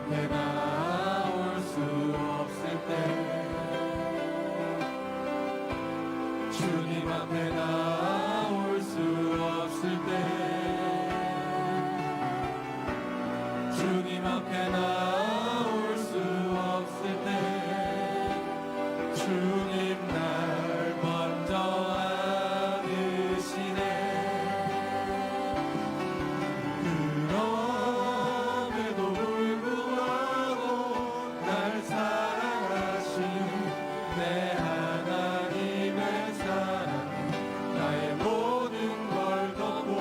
앞에 나올 수 없을 때, 주님 앞에 나올 수 없을 때, 주님 앞에 나올 수 없을 때, 주님 날 먼저 안으시네. 그럼에도 불구하고 날 사랑하시는 내 하나님의 사랑, 나의 모든 걸 덮고,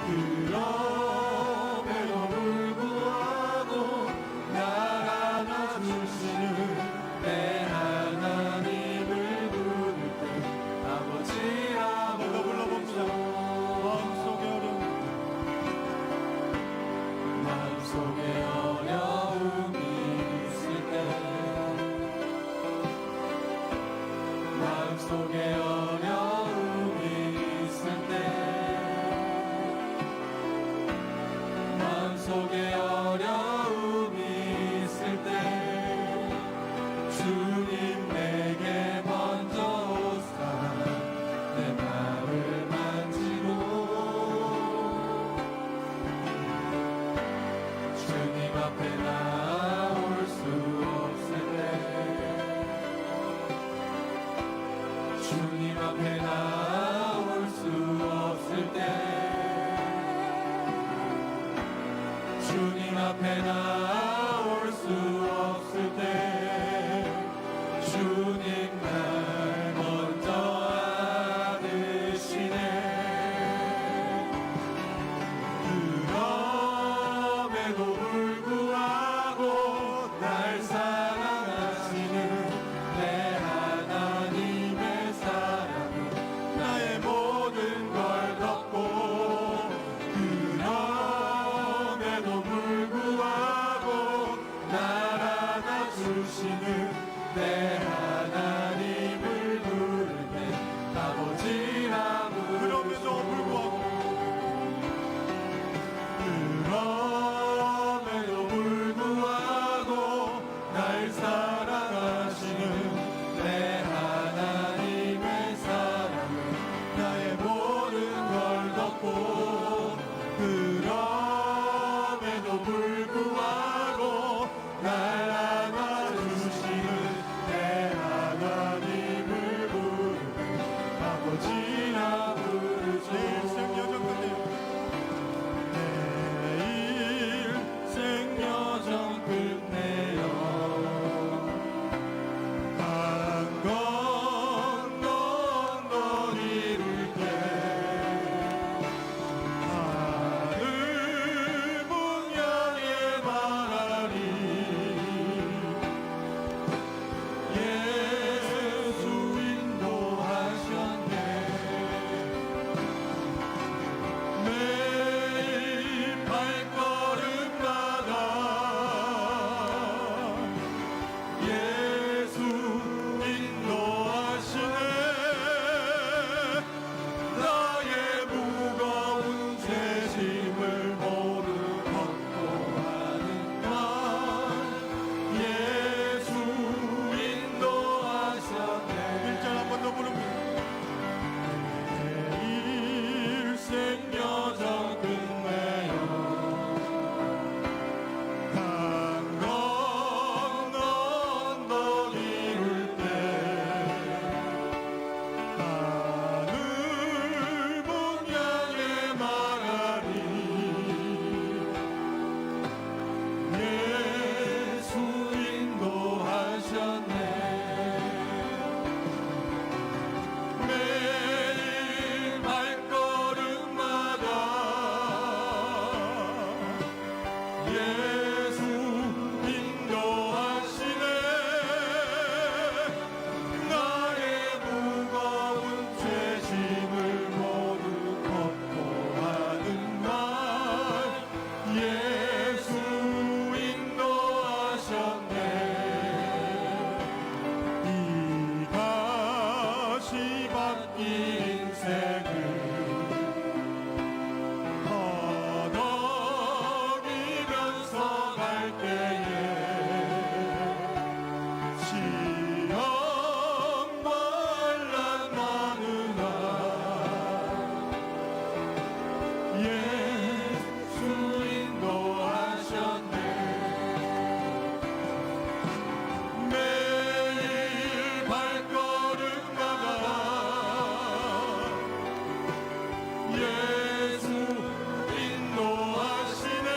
그럼에도 불구하고 날 안아주시는 내 하나님을 부를 때 아버지라고 불러봅시다. 마음속에 어려움, 마음속에 어려움이 있을 때, 마음속에 어려움이 있을 때, 마음속에 어려움이 있을 때, 주님 내게 먼저 오사 내 마음을 만지고, 주님 앞에 나올 수 없을 때, 주님 앞에 나올 수 없을 때, 주님 앞에 나올 수 없을 때, 주님 날 먼저 안으시네. 그럼에도 불구하고 날 사랑하시는 내 하나님의 사랑은 나의 모든 걸 덮고, 그럼에도 불구하고 때에 시험 환난 많으나 예수 인도하셨네. 매일 발걸음마다 예수 인도하시네.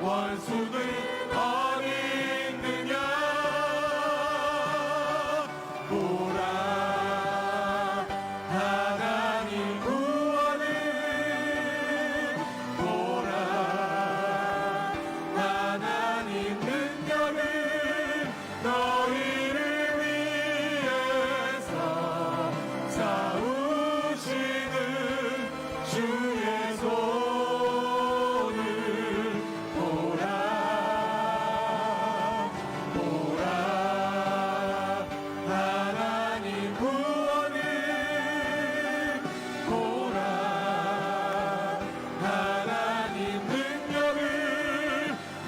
원수는 어디 있느냐 보라 하나님 구원을 보라 하나님 능력을 너희를 위해서 싸우시는 주의 손을 보라 보라 하나님 구원을 보라 하나님 능력을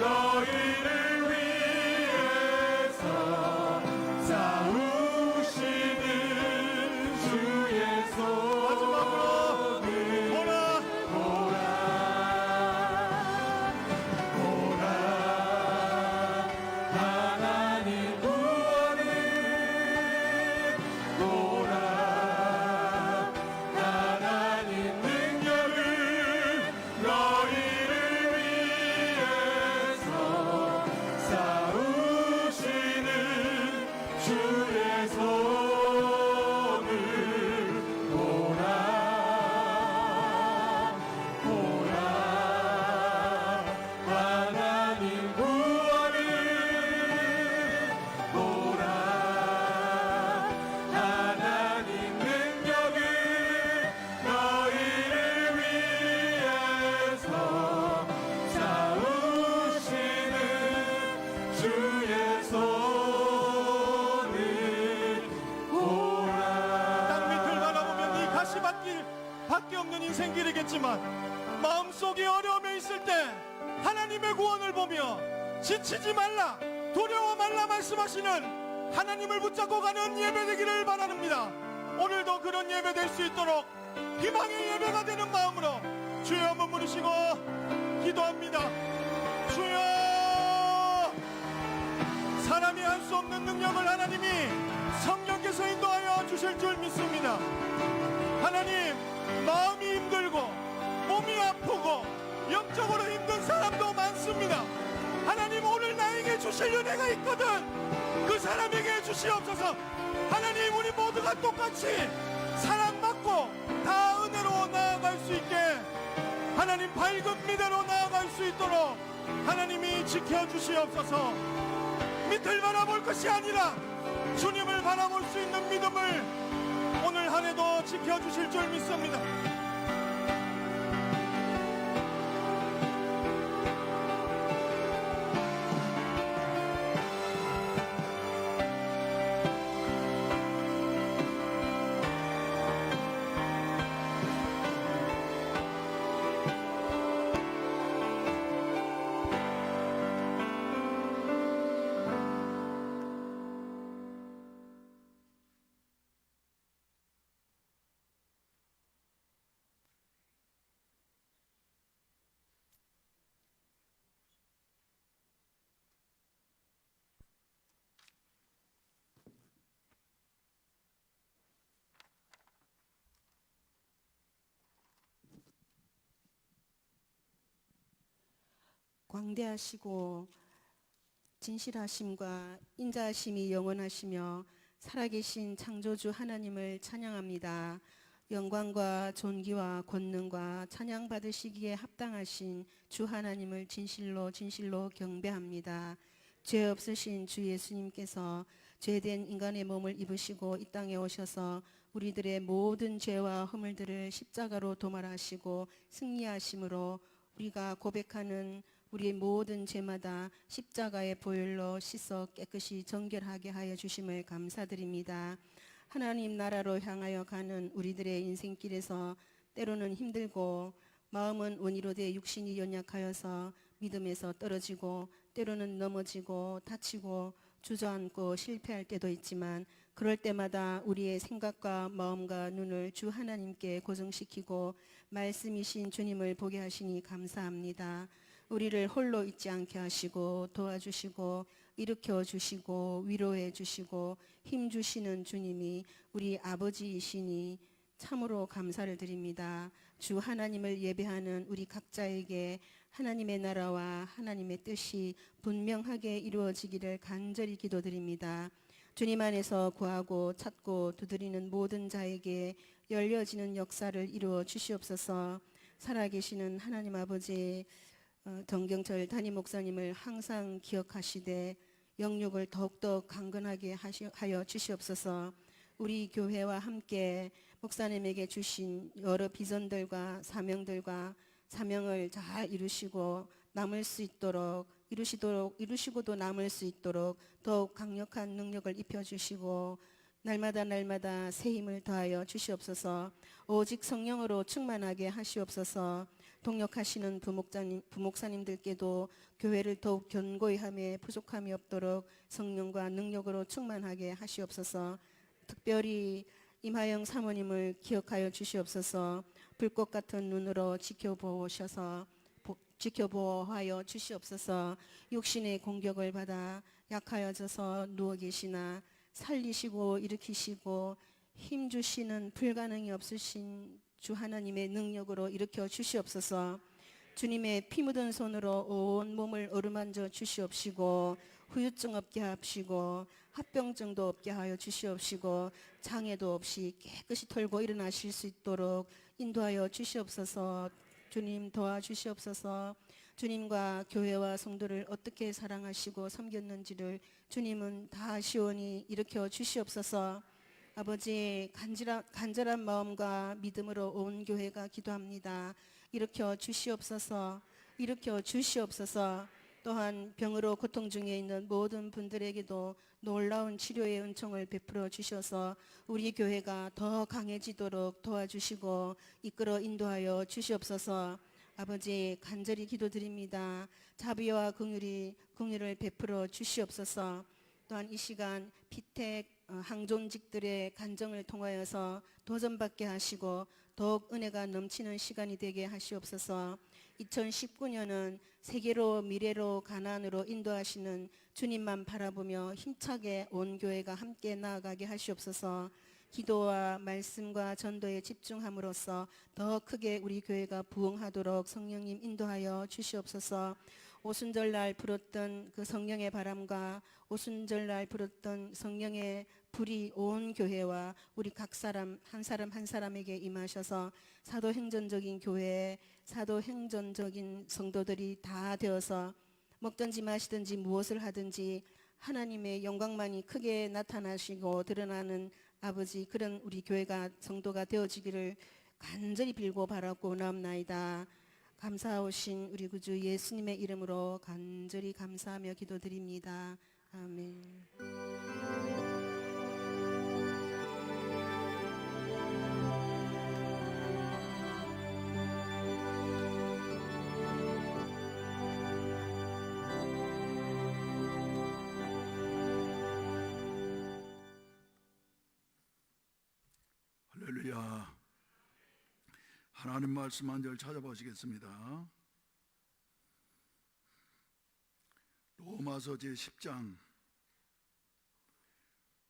너희를 위해서 싸우시는 주의 마지막으로 손을 보라 보라 보라 하나님 구원을 보라 하나님 능력을 너희를 위해서 싸우시는 주의 손을 보라 보라 하나님 구원을 보라 하나님 능력을 너희를 위해서 싸우시는 주의 손을 보라 땅 밑을 바라보면 이 가시밭길밖에 없는 인생길이겠지만 마음속에 어려움에 있을 때 하나님의 구원을 보며 지치지 말라 두려워 말라 말씀하시는 하나님을 붙잡고 가는 예배 되기를 바랍니다. 오늘도 그런 예배 될 수 있도록 희망의 예배가 되는 마음으로 주여 한번 부르시고 기도합니다. 주여 사람이 할 수 없는 능력을 하나님이 성령께서 인도하여 주실 줄 믿습니다. 하나님 마음이 힘들고 몸이 아프고 영적으로 힘든 사람도 많습니다. 하나님 오늘 나에게 주실 은혜가 있거든 그 사람에게 주시옵소서. 하나님 우리 모두가 똑같이 사랑받고 다 은혜로 나아갈 수 있게 하나님 밝은 미래로 나아갈 수 있도록 하나님이 지켜주시옵소서. 밑을 바라볼 것이 아니라 주님을 바라볼 수 있는 믿음을 오늘 한 해도 지켜주실 줄 믿습니다. 광대하시고 진실하심과 인자하심이 영원하시며 살아계신 창조주 하나님을 찬양합니다. 영광과 존귀와 권능과 찬양 받으시기에 합당하신 주 하나님을 진실로 진실로 경배합니다. 죄 없으신 주 예수님께서 죄된 인간의 몸을 입으시고 이 땅에 오셔서 우리들의 모든 죄와 허물들을 십자가로 도말하시고 승리하심으로 우리가 고백하는 우리의 모든 죄마다 십자가의 보혈로 씻어 깨끗이 정결하게 하여 주심을 감사드립니다. 하나님 나라로 향하여 가는 우리들의 인생길에서 때로는 힘들고 마음은 원이로 돼 육신이 연약하여서 믿음에서 떨어지고 때로는 넘어지고 다치고 주저앉고 실패할 때도 있지만 그럴 때마다 우리의 생각과 마음과 눈을 주 하나님께 고정시키고 말씀이신 주님을 보게 하시니 감사합니다. 우리를 홀로 있지 않게 하시고 도와주시고 일으켜 주시고 위로해 주시고 힘 주시는 주님이 우리 아버지이시니 참으로 감사를 드립니다. 주 하나님을 예배하는 우리 각자에게 하나님의 나라와 하나님의 뜻이 분명하게 이루어지기를 간절히 기도드립니다. 주님 안에서 구하고 찾고 두드리는 모든 자에게 열려지는 역사를 이루어 주시옵소서. 살아계시는 하나님 아버지, 정경철 담임 목사님을 항상 기억하시되 영육을 더욱더 강건하게 하여 주시옵소서. 우리 교회와 함께 목사님에게 주신 여러 비전들과 사명을 잘 이루시고 남을 수 있도록 이루시고도 남을 수 있도록 더욱 강력한 능력을 입혀주시고 날마다 새 힘을 더하여 주시옵소서. 오직 성령으로 충만하게 하시옵소서. 동역하시는 부목사님들께도 교회를 더욱 견고히 하며 부족함이 없도록 성령과 능력으로 충만하게 하시옵소서. 특별히 임하영 사모님을 기억하여 주시옵소서. 불꽃 같은 눈으로 지켜보호하여 주시옵소서. 육신의 공격을 받아 약하여져서 누워 계시나 살리시고 일으키시고 힘주시는 불가능이 없으신 주 하나님의 능력으로 일으켜 주시옵소서. 주님의 피 묻은 손으로 온 몸을 어루만져 주시옵시고 후유증 없게 하시고 합병증도 없게 하여 주시옵시고 장애도 없이 깨끗이 털고 일어나실 수 있도록 인도하여 주시옵소서. 주님 도와주시옵소서. 주님과 교회와 성도를 어떻게 사랑하시고 섬겼는지를 주님은 다 시원히 일으켜 주시옵소서. 아버지, 간절한 마음과 믿음으로 온 교회가 기도합니다. 일으켜 주시옵소서. 또한 병으로 고통 중에 있는 모든 분들에게도 놀라운 치료의 은총을 베풀어 주셔서 우리 교회가 더 강해지도록 도와주시고 이끌어 인도하여 주시옵소서. 아버지, 간절히 기도드립니다. 자비와 긍휼을 베풀어 주시옵소서. 또한 이 시간 피택 항존직들의 간정을 통하여서 도전받게 하시고 더욱 은혜가 넘치는 시간이 되게 하시옵소서. 2019년은 세계로 미래로 가나안으로 인도하시는 주님만 바라보며 힘차게 온 교회가 함께 나아가게 하시옵소서. 기도와 말씀과 전도에 집중함으로써 더 크게 우리 교회가 부흥하도록 성령님 인도하여 주시옵소서. 오순절날 불었던 그 성령의 바람과 오순절날 불었던 성령의 불이 온 교회와 우리 각 사람 한 사람에게 임하셔서 사도행전적인 교회, 사도행전적인 성도들이 다 되어서 먹든지 마시든지 무엇을 하든지 하나님의 영광만이 크게 나타나시고 드러나는 아버지, 그런 우리 교회가 성도가 되어지기를 간절히 빌고 바라고 나옵나이다. 감사하신 우리 구주 예수님의 이름으로 간절히 감사하며 기도드립니다. 아멘. 할렐루야. 하나님 말씀 한 절 찾아보시겠습니다. 로마서 제10장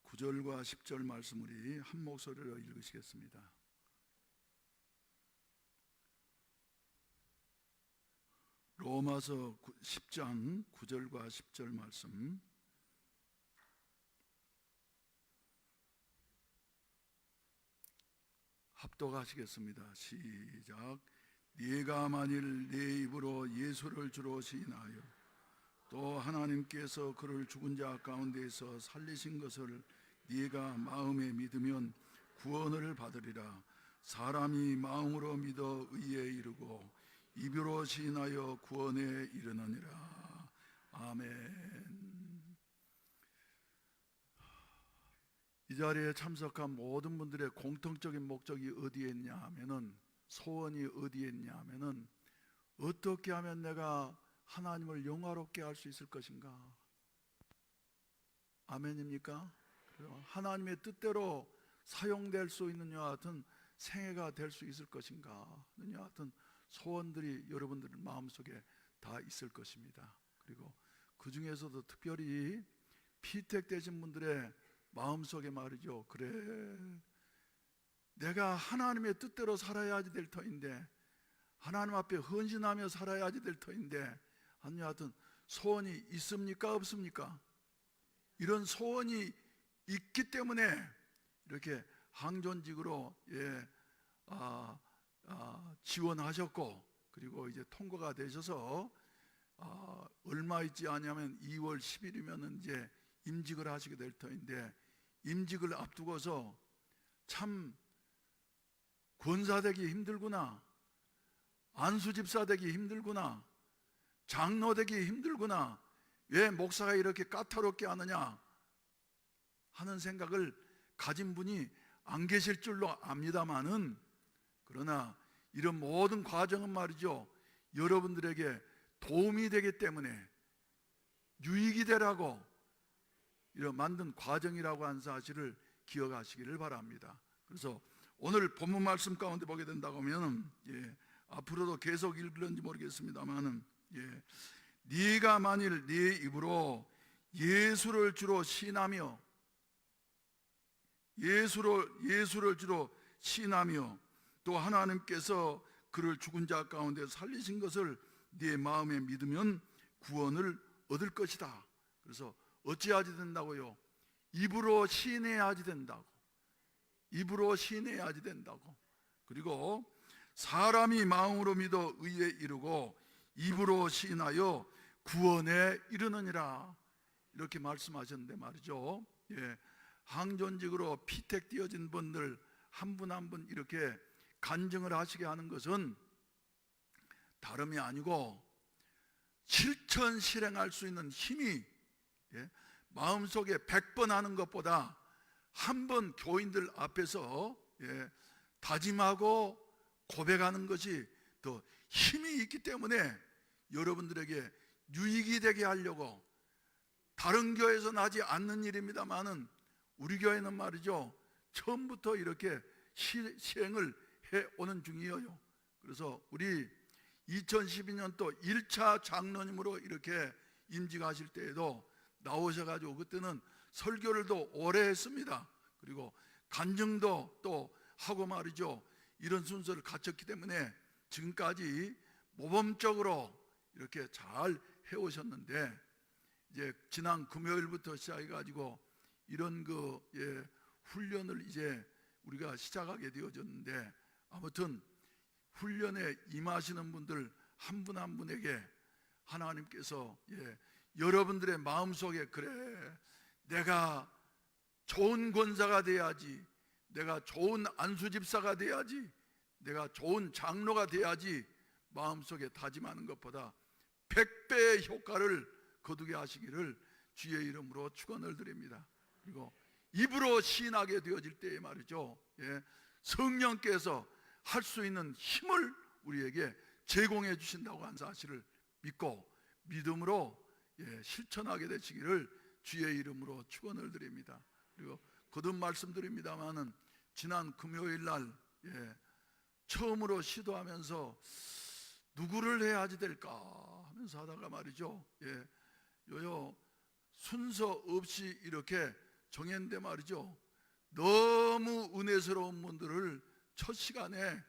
9절과 10절 말씀 우리 한 목소리로 읽으시겠습니다. 로마서 10장 9절과 10절 말씀 합독하시겠습니다. 시작. 네가 만일 내 입으로 예수를 주로 시인하여 또 하나님께서 그를 죽은 자 가운데서 살리신 것을 네가 마음에 믿으면 구원을 받으리라. 사람이 마음으로 믿어 의에 이르고 입으로 시인하여 구원에 이르느니라. 아멘. 이 자리에 참석한 모든 분들의 공통적인 목적이 어디에 있냐 하면은, 소원이 어디에 있냐 하면은, 어떻게 하면 내가 하나님을 영화롭게 할 수 있을 것인가? 아멘입니까? 하나님의 뜻대로 사용될 수 있는 여와 같은 생애가 될 수 있을 것인가? 여와 같은 소원들이 여러분들 마음속에 다 있을 것입니다. 그리고 그 중에서도 특별히 피택되신 분들의 마음속에 말이죠. 그래, 내가 하나님의 뜻대로 살아야지 될 터인데 하나님 앞에 헌신하며 살아야지 될 터인데, 하나님 하여튼 소원이 있습니까 없습니까? 이런 소원이 있기 때문에 이렇게 항존직으로 지원하셨고, 그리고 이제 통과가 되셔서 얼마 있지 않냐면 2월 10일이면 이제 임직을 하시게 될 터인데, 임직을 앞두고서 참 권사되기 힘들구나, 안수집사 되기 힘들구나, 장로 되기 힘들구나, 왜 목사가 이렇게 까다롭게 하느냐 하는 생각을 가진 분이 안 계실 줄로 압니다마는, 그러나 이런 모든 과정은 말이죠, 여러분들에게 도움이 되기 때문에 유익이 되라고 이런 만든 과정이라고 하는 사실을 기억하시기를 바랍니다. 그래서 오늘 본문 말씀 가운데 보게 된다고 하면, 앞으로도 계속 읽을런지 모르겠습니다만은, 네가 만일 네 입으로 예수를 주로 시인하며 예수를 주로 시인하며 또 하나님께서 그를 죽은 자 가운데 살리신 것을 네 마음에 믿으면 구원을 얻을 것이다. 그래서 어찌하지 된다고요? 입으로 시인해야지 된다고. 입으로 시인해야지 된다고. 그리고 사람이 마음으로 믿어 의에 이르고 입으로 시인하여 구원에 이르느니라, 이렇게 말씀하셨는데 말이죠. 항존직으로 피택되어진 분들 한 분 한 분 이렇게 간증을 하시게 하는 것은 다름이 아니고 실천 실행할 수 있는 힘이 마음속에 100번 하는 것보다 한 번 교인들 앞에서 다짐하고 고백하는 것이 더 힘이 있기 때문에 여러분들에게 유익이 되게 하려고, 다른 교회에서는 하지 않는 일입니다만은 우리 교회는 말이죠, 처음부터 이렇게 시행을 해오는 중이에요. 그래서 우리 2012년도 1차 장로님으로 이렇게 임직하실 때에도 나오셔가지고 그때는 설교를 또 오래 했습니다. 그리고 간증도 또 하고 말이죠, 이런 순서를 갖췄기 때문에 지금까지 모범적으로 이렇게 잘 해오셨는데, 이제 지난 금요일부터 시작해가지고 이런 훈련을 이제 우리가 시작하게 되어졌는데, 아무튼 훈련에 임하시는 분들 한 분 한 분에게 하나님께서 여러분들의 마음속에, 그래 내가 좋은 권사가 돼야지, 내가 좋은 안수집사가 돼야지, 내가 좋은 장로가 돼야지 마음속에 다짐하는 것보다 100배의 효과를 거두게 하시기를 주의 이름으로 축원을 드립니다. 그리고 입으로 시인하게 되어질 때에 말이죠, 성령께서 할 수 있는 힘을 우리에게 제공해 주신다고 하는 사실을 믿고 믿음으로 실천하게 되시기를 주의 이름으로 축원을 드립니다. 그리고 거듭 말씀드립니다마는 지난 금요일 날 처음으로 시도하면서 누구를 해야지 될까 하면서 하다가 말이죠, 순서 없이 이렇게 정했는데 말이죠, 너무 은혜스러운 분들을 첫 시간에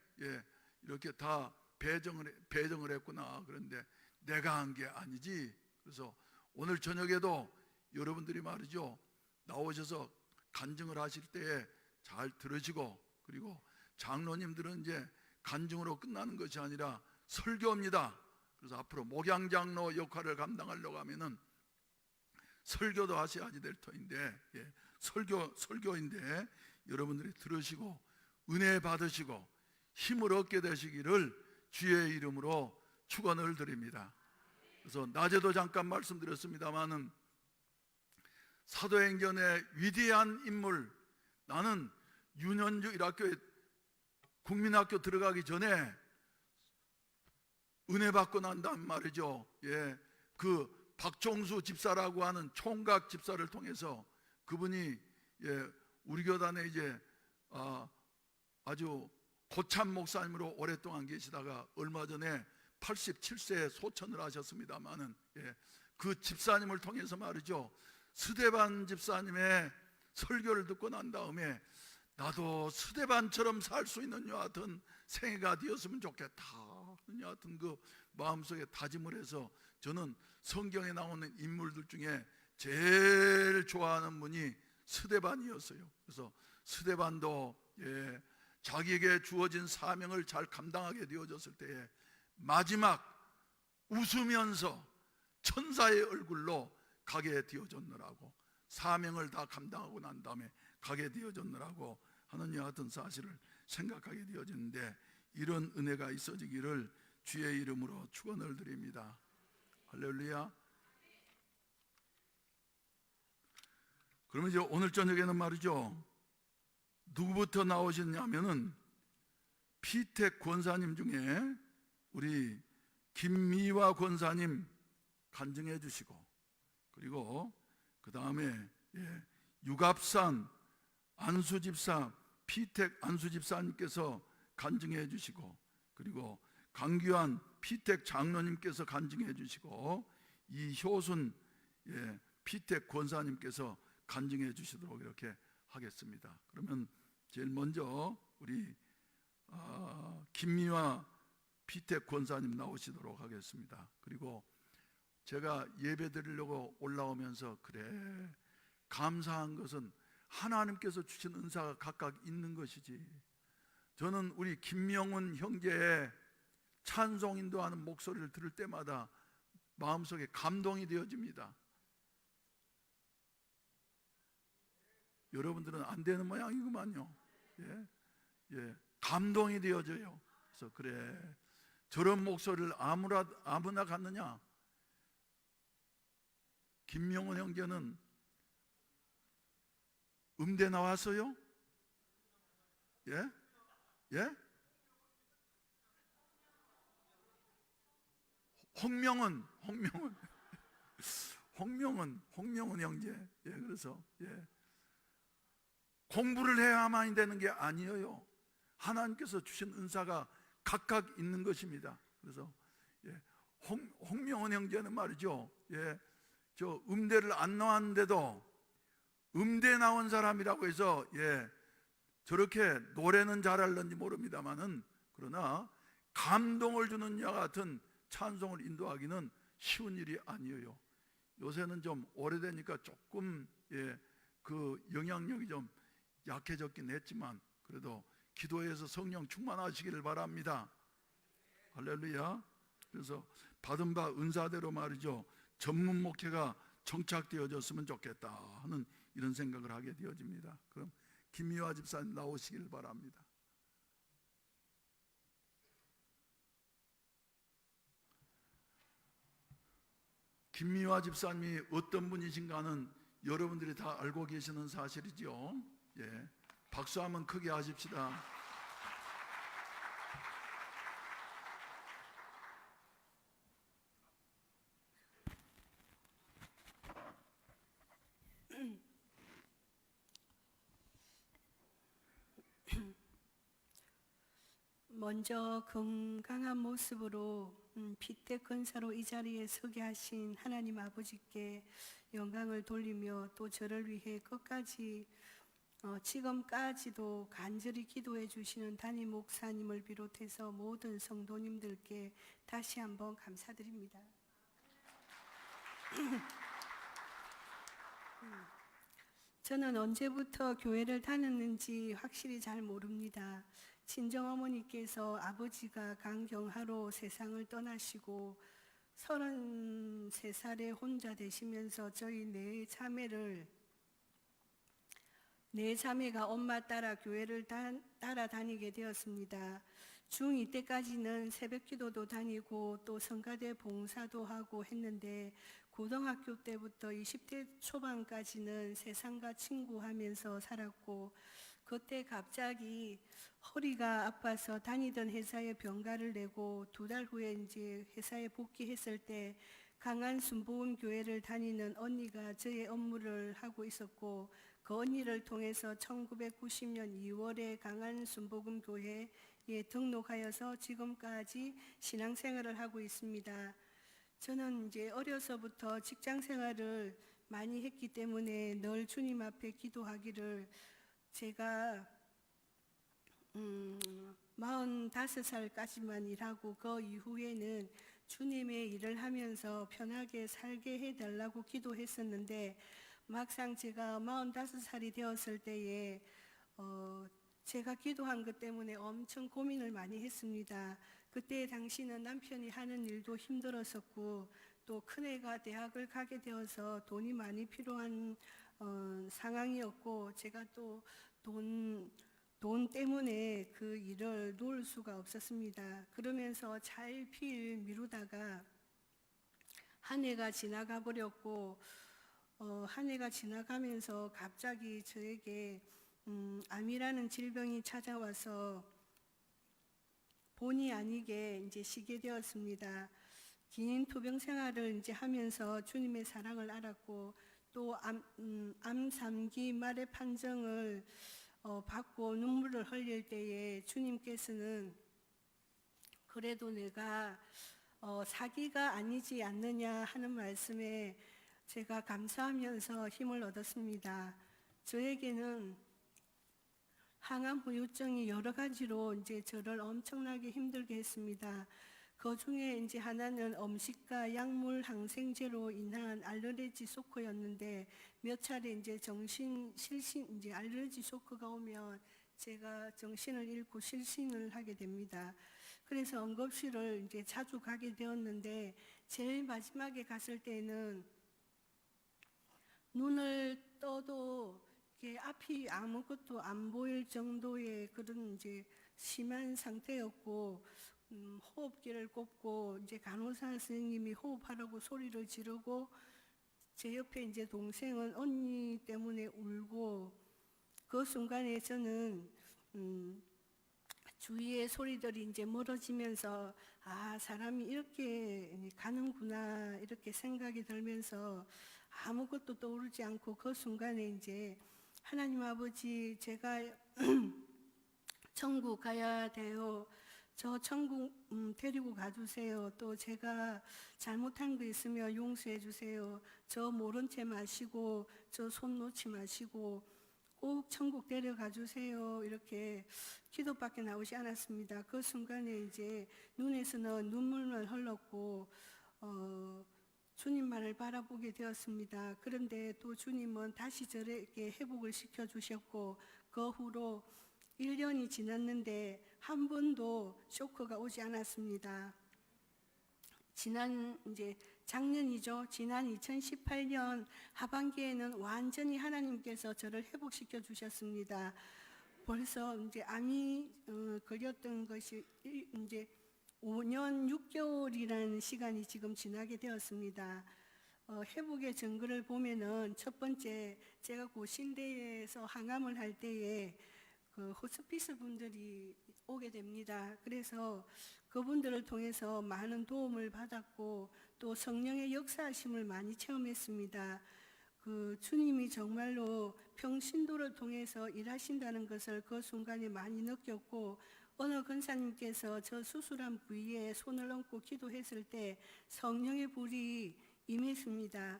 이렇게 다 배정을 했구나. 그런데 내가 한 게 아니지. 그래서 오늘 저녁에도 여러분들이 말이죠, 나오셔서 간증을 하실 때에 잘 들으시고, 그리고 장로님들은 이제 간증으로 끝나는 것이 아니라 설교입니다. 그래서 앞으로 목양장로 역할을 감당하려고 하면은 설교도 하셔야지 될 터인데, 설교인데 여러분들이 들으시고 은혜 받으시고 힘을 얻게 되시기를 주의 이름으로 축원을 드립니다. 그래서 낮에도 잠깐 말씀드렸습니다마는 사도행전의 위대한 인물, 나는 윤현주 일학교에 국민학교 들어가기 전에 은혜 받고 난 다음 말이죠, 그 박종수 집사라고 하는 총각 집사를 통해서 그분이 우리 교단에 이제 아주 고참 목사님으로 오랫동안 계시다가 얼마 전에 87세에 소천을 하셨습니다마는 그 집사님을 통해서 말이죠, 스데반 집사님의 설교를 듣고 난 다음에 나도 스데반처럼 살 수 있는 여하튼 생애가 되었으면 좋겠다 여하튼 그 마음속에 다짐을 해서 저는 성경에 나오는 인물들 중에 제일 좋아하는 분이 스데반이었어요. 그래서 스데반도 자기에게 주어진 사명을 잘 감당하게 되어졌을 때에 마지막 웃으면서 천사의 얼굴로 가게 되어졌느라고, 사명을 다 감당하고 난 다음에 가게 되어졌느라고 하는 여하튼 사실을 생각하게 되어졌는데, 이런 은혜가 있어지기를 주의 이름으로 축원을 드립니다. 할렐루야. 그러면 이제 오늘 저녁에는 말이죠, 누구부터 나오셨냐면은 피택 권사님 중에 우리 김미화 권사님 간증해 주시고, 그리고 그 다음에 유갑산 안수집사 피택 안수집사님께서 간증해 주시고, 그리고 강규환 피택 장로님께서 간증해 주시고, 이효순 피택 권사님께서 간증해 주시도록 이렇게 하겠습니다. 그러면 제일 먼저 우리 김미화 피택 권사님 나오시도록 하겠습니다. 그리고 제가 예배 드리려고 올라오면서 그래, 감사한 것은 하나님께서 주신 은사가 각각 있는 것이지, 저는 우리 김명훈 형제의 찬송 인도하는 목소리를 들을 때마다 마음속에 감동이 되어집니다. 여러분들은 안 되는 모양이구만요. 감동이 되어져요. 그래서 그래, 저런 목소리를 아무나 갖느냐? 김명훈 형제는 음대 나왔어요? 예? 홍명은 형제. 그래서 공부를 해야만 되는 게 아니에요. 하나님께서 주신 은사가 각각 있는 것입니다. 그래서 홍명은 형제는 말이죠, 저 음대를 안 나왔는데도 음대 나온 사람이라고 해서 저렇게 노래는 잘할는지 모릅니다만은, 그러나 감동을 주는 이와 같은 찬송을 인도하기는 쉬운 일이 아니에요. 요새는 좀 오래되니까 조금 그 영향력이 좀 약해졌긴 했지만, 그래도 기도해서 성령 충만하시기를 바랍니다. 할렐루야. 그래서 받은 바 은사대로 말이죠, 전문 목회가 정착되어졌으면 좋겠다 하는 이런 생각을 하게 되어집니다. 그럼 김미화 집사님 나오시길 바랍니다. 김미화 집사님이 어떤 분이신가는 여러분들이 다 알고 계시는 사실이죠. 박수 한번 크게 하십시다. 먼저 건강한 모습으로 피택 권사로 이 자리에 서게 하신 하나님 아버지께 영광을 돌리며, 또 저를 위해 끝까지 지금까지도 간절히 기도해 주시는 담임 목사님을 비롯해서 모든 성도님들께 다시 한번 감사드립니다. 저는 언제부터 교회를 다녔는지 확실히 잘 모릅니다. 친정어머니께서 아버지가 간경화로 세상을 떠나시고 33살에 혼자 되시면서 저희 네 자매가 엄마 따라 교회를 따라다니게 되었습니다. 중2 때까지는 새벽기도도 다니고 또 성가대 봉사도 하고 했는데, 고등학교 때부터 20대 초반까지는 세상과 친구하면서 살았고, 그때 갑자기 허리가 아파서 다니던 회사에 병가를 내고 2달 후에 이제 회사에 복귀했을 때 강한 순복음 교회를 다니는 언니가 저의 업무를 하고 있었고, 그 언니를 통해서 1990년 2월에 강한 순복음 교회에 등록하여서 지금까지 신앙생활을 하고 있습니다. 저는 이제 어려서부터 직장생활을 많이 했기 때문에 늘 주님 앞에 기도하기를, 제가 45살까지만 일하고 그 이후에는 주님의 일을 하면서 편하게 살게 해달라고 기도했었는데 막상 제가 45살이 되었을 때에 제가 기도한 것 때문에 엄청 고민을 많이 했습니다. 그때 당시는 남편이 하는 일도 힘들었었고 또 큰애가 대학을 가게 되어서 돈이 많이 필요한 상황이었고 제가 또 돈 때문에 그 일을 놓을 수가 없었습니다. 그러면서 차일피일 미루다가 한 해가 지나가 버렸고 한 해가 지나가면서 갑자기 저에게 암이라는 질병이 찾아와서 본의 아니게 이제 쉬게 되었습니다. 긴 투병 생활을 이제 하면서 주님의 사랑을 알았고 또 암 3기 말의 판정을 받고 눈물을 흘릴 때에 주님께서는 그래도 내가 사기가 아니지 않느냐 하는 말씀에 제가 감사하면서 힘을 얻었습니다. 저에게는 항암 후유증이 여러 가지로 이제 저를 엄청나게 힘들게 했습니다. 그 중에 이제 하나는 음식과 약물 항생제로 인한 알레르기 쇼크였는데 몇 차례 이제 실신 이제 알레르기 쇼크가 오면 제가 정신을 잃고 실신을 하게 됩니다. 그래서 응급실을 이제 자주 가게 되었는데 제일 마지막에 갔을 때는 눈을 떠도 이게 앞이 아무것도 안 보일 정도의 그런 이제 심한 상태였고 호흡기를 꼽고 이제 간호사 선생님이 호흡하라고 소리를 지르고 제 옆에 이제 동생은 언니 때문에 울고 그 순간에 저는 주위의 소리들이 이제 멀어지면서 아 사람이 이렇게 가는구나 이렇게 생각이 들면서 아무것도 떠오르지 않고 그 순간에 이제 하나님 아버지 제가 천국 가야 돼요. 저 천국 데리고 가주세요. 또 제가 잘못한 거 있으면 용서해 주세요. 저 모른 채 마시고 저 손 놓지 마시고 꼭 천국 데려가 주세요. 이렇게 기도밖에 나오지 않았습니다. 그 순간에 이제 눈에서는 눈물만 흘렀고 주님만을 바라보게 되었습니다. 그런데 또 주님은 다시 저에게 회복을 시켜주셨고 그 후로 1년이 지났는데 한 번도 쇼크가 오지 않았습니다. 작년이죠. 지난 2018년 하반기에는 완전히 하나님께서 저를 회복시켜 주셨습니다. 벌써 이제 암이 걸렸던 것이 이제 5년 6개월이라는 시간이 지금 지나게 되었습니다. 회복의 증거를 보면은 첫 번째 제가 고신대에서 항암을 할 때에 그 호스피스 분들이 오게 됩니다. 그래서 그분들을 통해서 많은 도움을 받았고 또 성령의 역사하심을 많이 체험했습니다. 그 주님이 정말로 평신도를 통해서 일하신다는 것을 그 순간에 많이 느꼈고 어느 권사님께서 저 수술한 부위에 손을 얹고 기도했을 때 성령의 불이 임했습니다.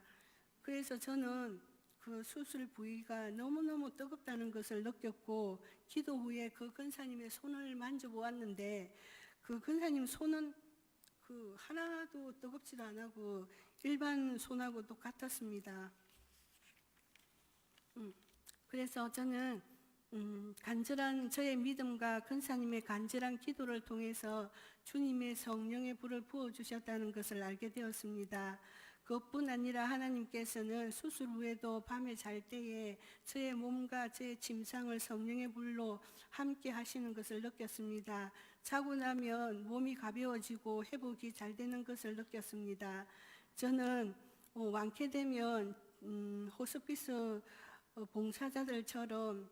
그래서 저는 그 수술 부위가 너무너무 뜨겁다는 것을 느꼈고 기도 후에 그 권사님의 손을 만져보았는데 그 권사님 손은 그 하나도 뜨겁지도 않고 일반 손하고 똑같았습니다. 그래서 저는 간절한 저의 믿음과 권사님의 간절한 기도를 통해서 주님의 성령의 불을 부어주셨다는 것을 알게 되었습니다. 그것뿐 아니라 하나님께서는 수술 후에도 밤에 잘 때에 저의 몸과 저의 침상을 성령의 불로 함께 하시는 것을 느꼈습니다. 자고 나면 몸이 가벼워지고 회복이 잘 되는 것을 느꼈습니다. 저는 완쾌되면 호스피스 봉사자들처럼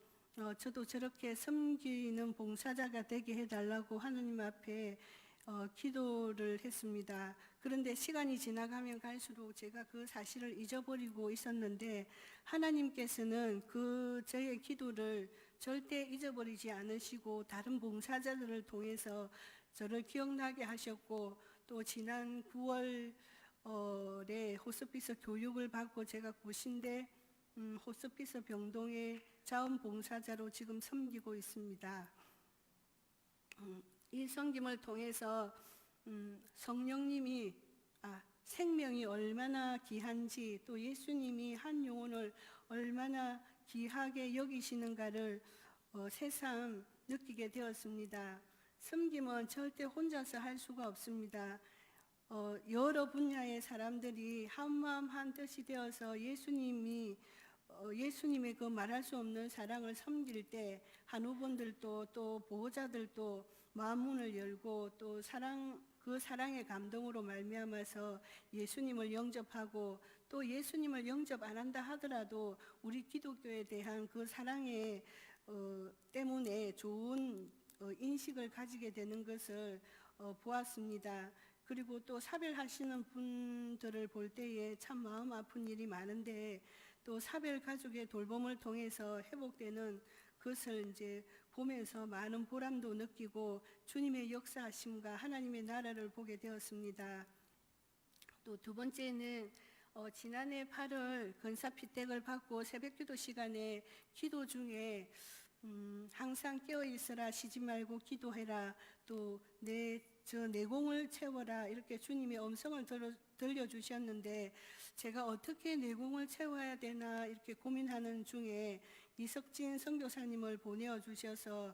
저도 저렇게 섬기는 봉사자가 되게 해달라고 하나님 앞에 기도를 했습니다. 그런데 시간이 지나가면 갈수록 제가 그 사실을 잊어버리고 있었는데 하나님께서는 그 저의 기도를 절대 잊어버리지 않으시고 다른 봉사자들을 통해서 저를 기억나게 하셨고 또 지난 9월에 호스피스 교육을 받고 제가 고신대 호스피스 병동의 자원봉사자로 지금 섬기고 있습니다. 이 섬김을 통해서 성령님이 생명이 얼마나 귀한지, 또 예수님이 한 영혼을 얼마나 귀하게 여기시는가를 새삼 느끼게 되었습니다. 섬김은 절대 혼자서 할 수가 없습니다. 여러 분야의 사람들이 한마음 한뜻이 되어서 예수님의 그 말할 수 없는 사랑을 섬길 때 한우분들도 또 보호자들도 마음문을 열고 또 그 사랑의 감동으로 말미암아서 예수님을 영접하고, 또 예수님을 영접 안 한다 하더라도 우리 기독교에 대한 그 사랑의 때문에 좋은 인식을 가지게 되는 것을 보았습니다. 그리고 또 사별하시는 분들을 볼 때에 참 마음 아픈 일이 많은데, 또 사별 가족의 돌봄을 통해서 회복되는 그것을 이제 보면서 많은 보람도 느끼고 주님의 역사하심과 하나님의 나라를 보게 되었습니다. 또 두 번째는 지난해 8월 근사피택을 받고 새벽기도 시간에 기도 중에 항상 깨어있으라, 쉬지 말고 기도해라, 또 저 내공을 채워라, 이렇게 주님의 음성을 들려주셨는데, 제가 어떻게 내공을 채워야 되나 이렇게 고민하는 중에 이석진 선교사님을 보내어 주셔서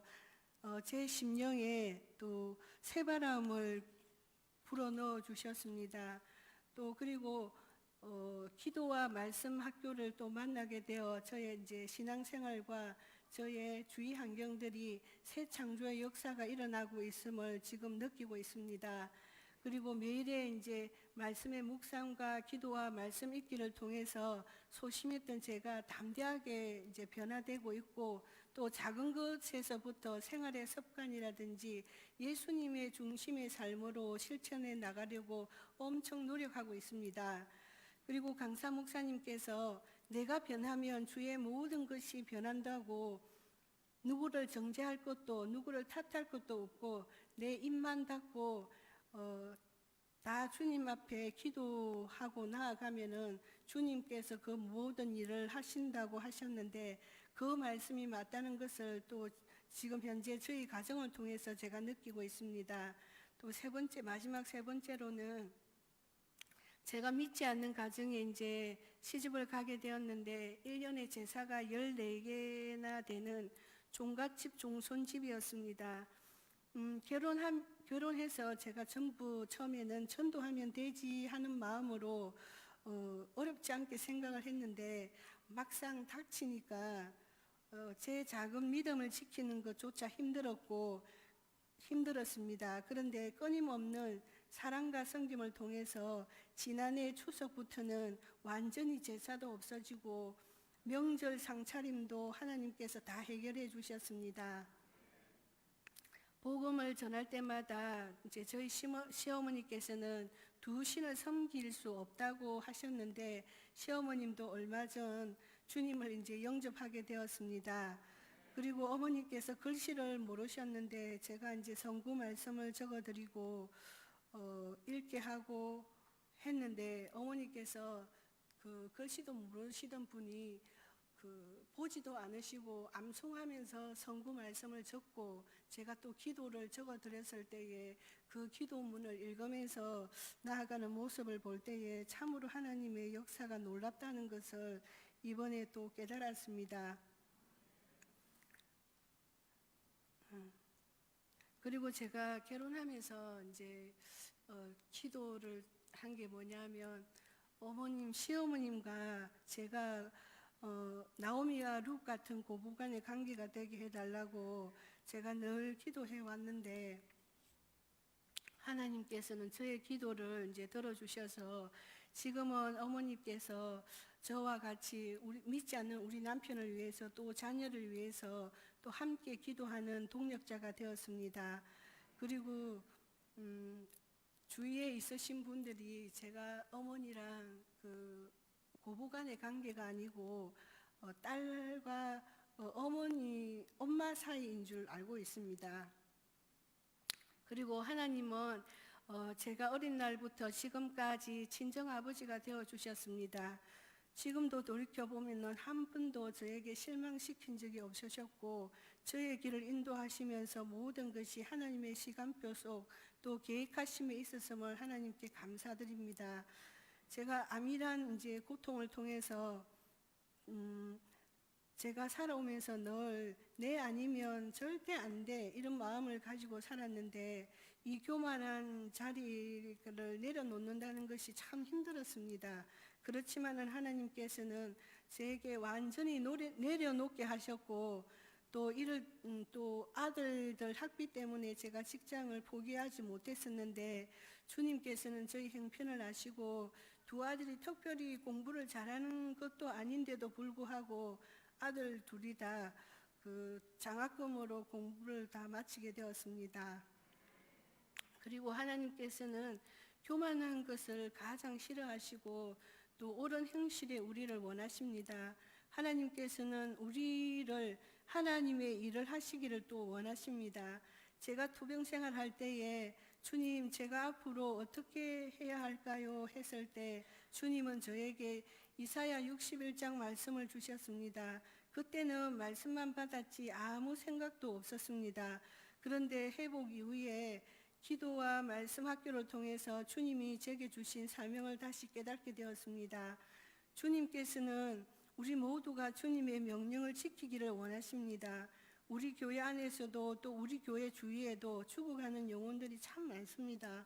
제 심령에 또 새바람을 불어넣어 주셨습니다. 또 그리고 기도와 말씀 학교를 또 만나게 되어 저의 이제 신앙생활과 저의 주위 환경들이 새 창조의 역사가 일어나고 있음을 지금 느끼고 있습니다. 그리고 매일의 이제 말씀의 묵상과 기도와 말씀 읽기를 통해서 소심했던 제가 담대하게 이제 변화되고 있고, 또 작은 것에서부터 생활의 습관이라든지 예수님의 중심의 삶으로 실천해 나가려고 엄청 노력하고 있습니다. 그리고 강사 목사님께서 내가 변하면 주의 모든 것이 변한다고, 누구를 정죄할 것도 누구를 탓할 것도 없고 내 입만 닫고 다 주님 앞에 기도하고 나아가면은 주님께서 그 모든 일을 하신다고 하셨는데, 그 말씀이 맞다는 것을 또 지금 현재 저희 가정을 통해서 제가 느끼고 있습니다. 또 마지막 세 번째로는 제가 믿지 않는 가정에 이제 시집을 가게 되었는데 1년에 제사가 14개나 되는 종갓집 종손집이었습니다. 결혼해서 제가 전부 처음에는 전도하면 되지 하는 마음으로 어렵지 않게 생각을 했는데, 막상 닥치니까 제 작은 믿음을 지키는 것조차 힘들었습니다. 그런데 끊임없는 사랑과 섬김을 통해서 지난해 추석부터는 완전히 제사도 없어지고 명절 상차림도 하나님께서 다 해결해 주셨습니다. 복음을 전할 때마다 이제 저희 시어머니께서는 두 신을 섬길 수 없다고 하셨는데, 시어머님도 얼마 전 주님을 이제 영접하게 되었습니다. 그리고 어머니께서 글씨를 모르셨는데 제가 이제 성구 말씀을 적어드리고 읽게 하고 했는데, 어머니께서 그 글씨도 모르시던 분이 보지도 않으시고 암송하면서 성구 말씀을 적고, 제가 또 기도를 적어드렸을 때에 그 기도문을 읽으면서 나아가는 모습을 볼 때에 참으로 하나님의 역사가 놀랍다는 것을 이번에 또 깨달았습니다. 그리고 제가 결혼하면서 이제 기도를 한 게 뭐냐면, 시어머님과 제가 나오미와 룻 같은 고부간의 관계가 되게 해달라고 제가 늘 기도해 왔는데, 하나님께서는 저의 기도를 이제 들어주셔서 지금은 어머니께서 저와 같이 믿지 않는 우리 남편을 위해서 또 자녀를 위해서 또 함께 기도하는 동력자가 되었습니다. 그리고 주위에 있으신 분들이 제가 어머니랑 그 고부간의 관계가 아니고 딸과 엄마 사이인 줄 알고 있습니다. 그리고 하나님은 제가 어린 날부터 지금까지 친정아버지가 되어주셨습니다. 지금도 돌이켜보면 한 번도 저에게 실망시킨 적이 없으셨고, 저의 길을 인도하시면서 모든 것이 하나님의 시간표 속 또 계획하심에 있었음을 하나님께 감사드립니다. 제가 암이란 이제 고통을 통해서 제가 살아오면서 늘 내 아니면 절대 안 돼 이런 마음을 가지고 살았는데 이 교만한 자리를 내려놓는다는 것이 참 힘들었습니다. 그렇지만은 하나님께서는 제게 완전히 내려놓게 하셨고 또 이를 또 아들들 학비 때문에 제가 직장을 포기하지 못했었는데 주님께서는 저희 형편을 아시고 두 아들이 특별히 공부를 잘하는 것도 아닌데도 불구하고 아들 둘이 다 그 장학금으로 공부를 다 마치게 되었습니다. 그리고 하나님께서는 교만한 것을 가장 싫어하시고 또 옳은 형실의 우리를 원하십니다. 하나님께서는 우리를 하나님의 일을 하시기를 또 원하십니다. 제가 투병생활 할 때에 주님 제가 앞으로 어떻게 해야 할까요? 했을 때 주님은 저에게 이사야 61장 말씀을 주셨습니다. 그때는 말씀만 받았지 아무 생각도 없었습니다. 그런데 회복 이후에 기도와 말씀 학교를 통해서 주님이 제게 주신 사명을 다시 깨닫게 되었습니다. 주님께서는 우리 모두가 주님의 명령을 지키기를 원하십니다. 우리 교회 안에서도 또 우리 교회 주위에도 죽어가는 영혼들이 참 많습니다.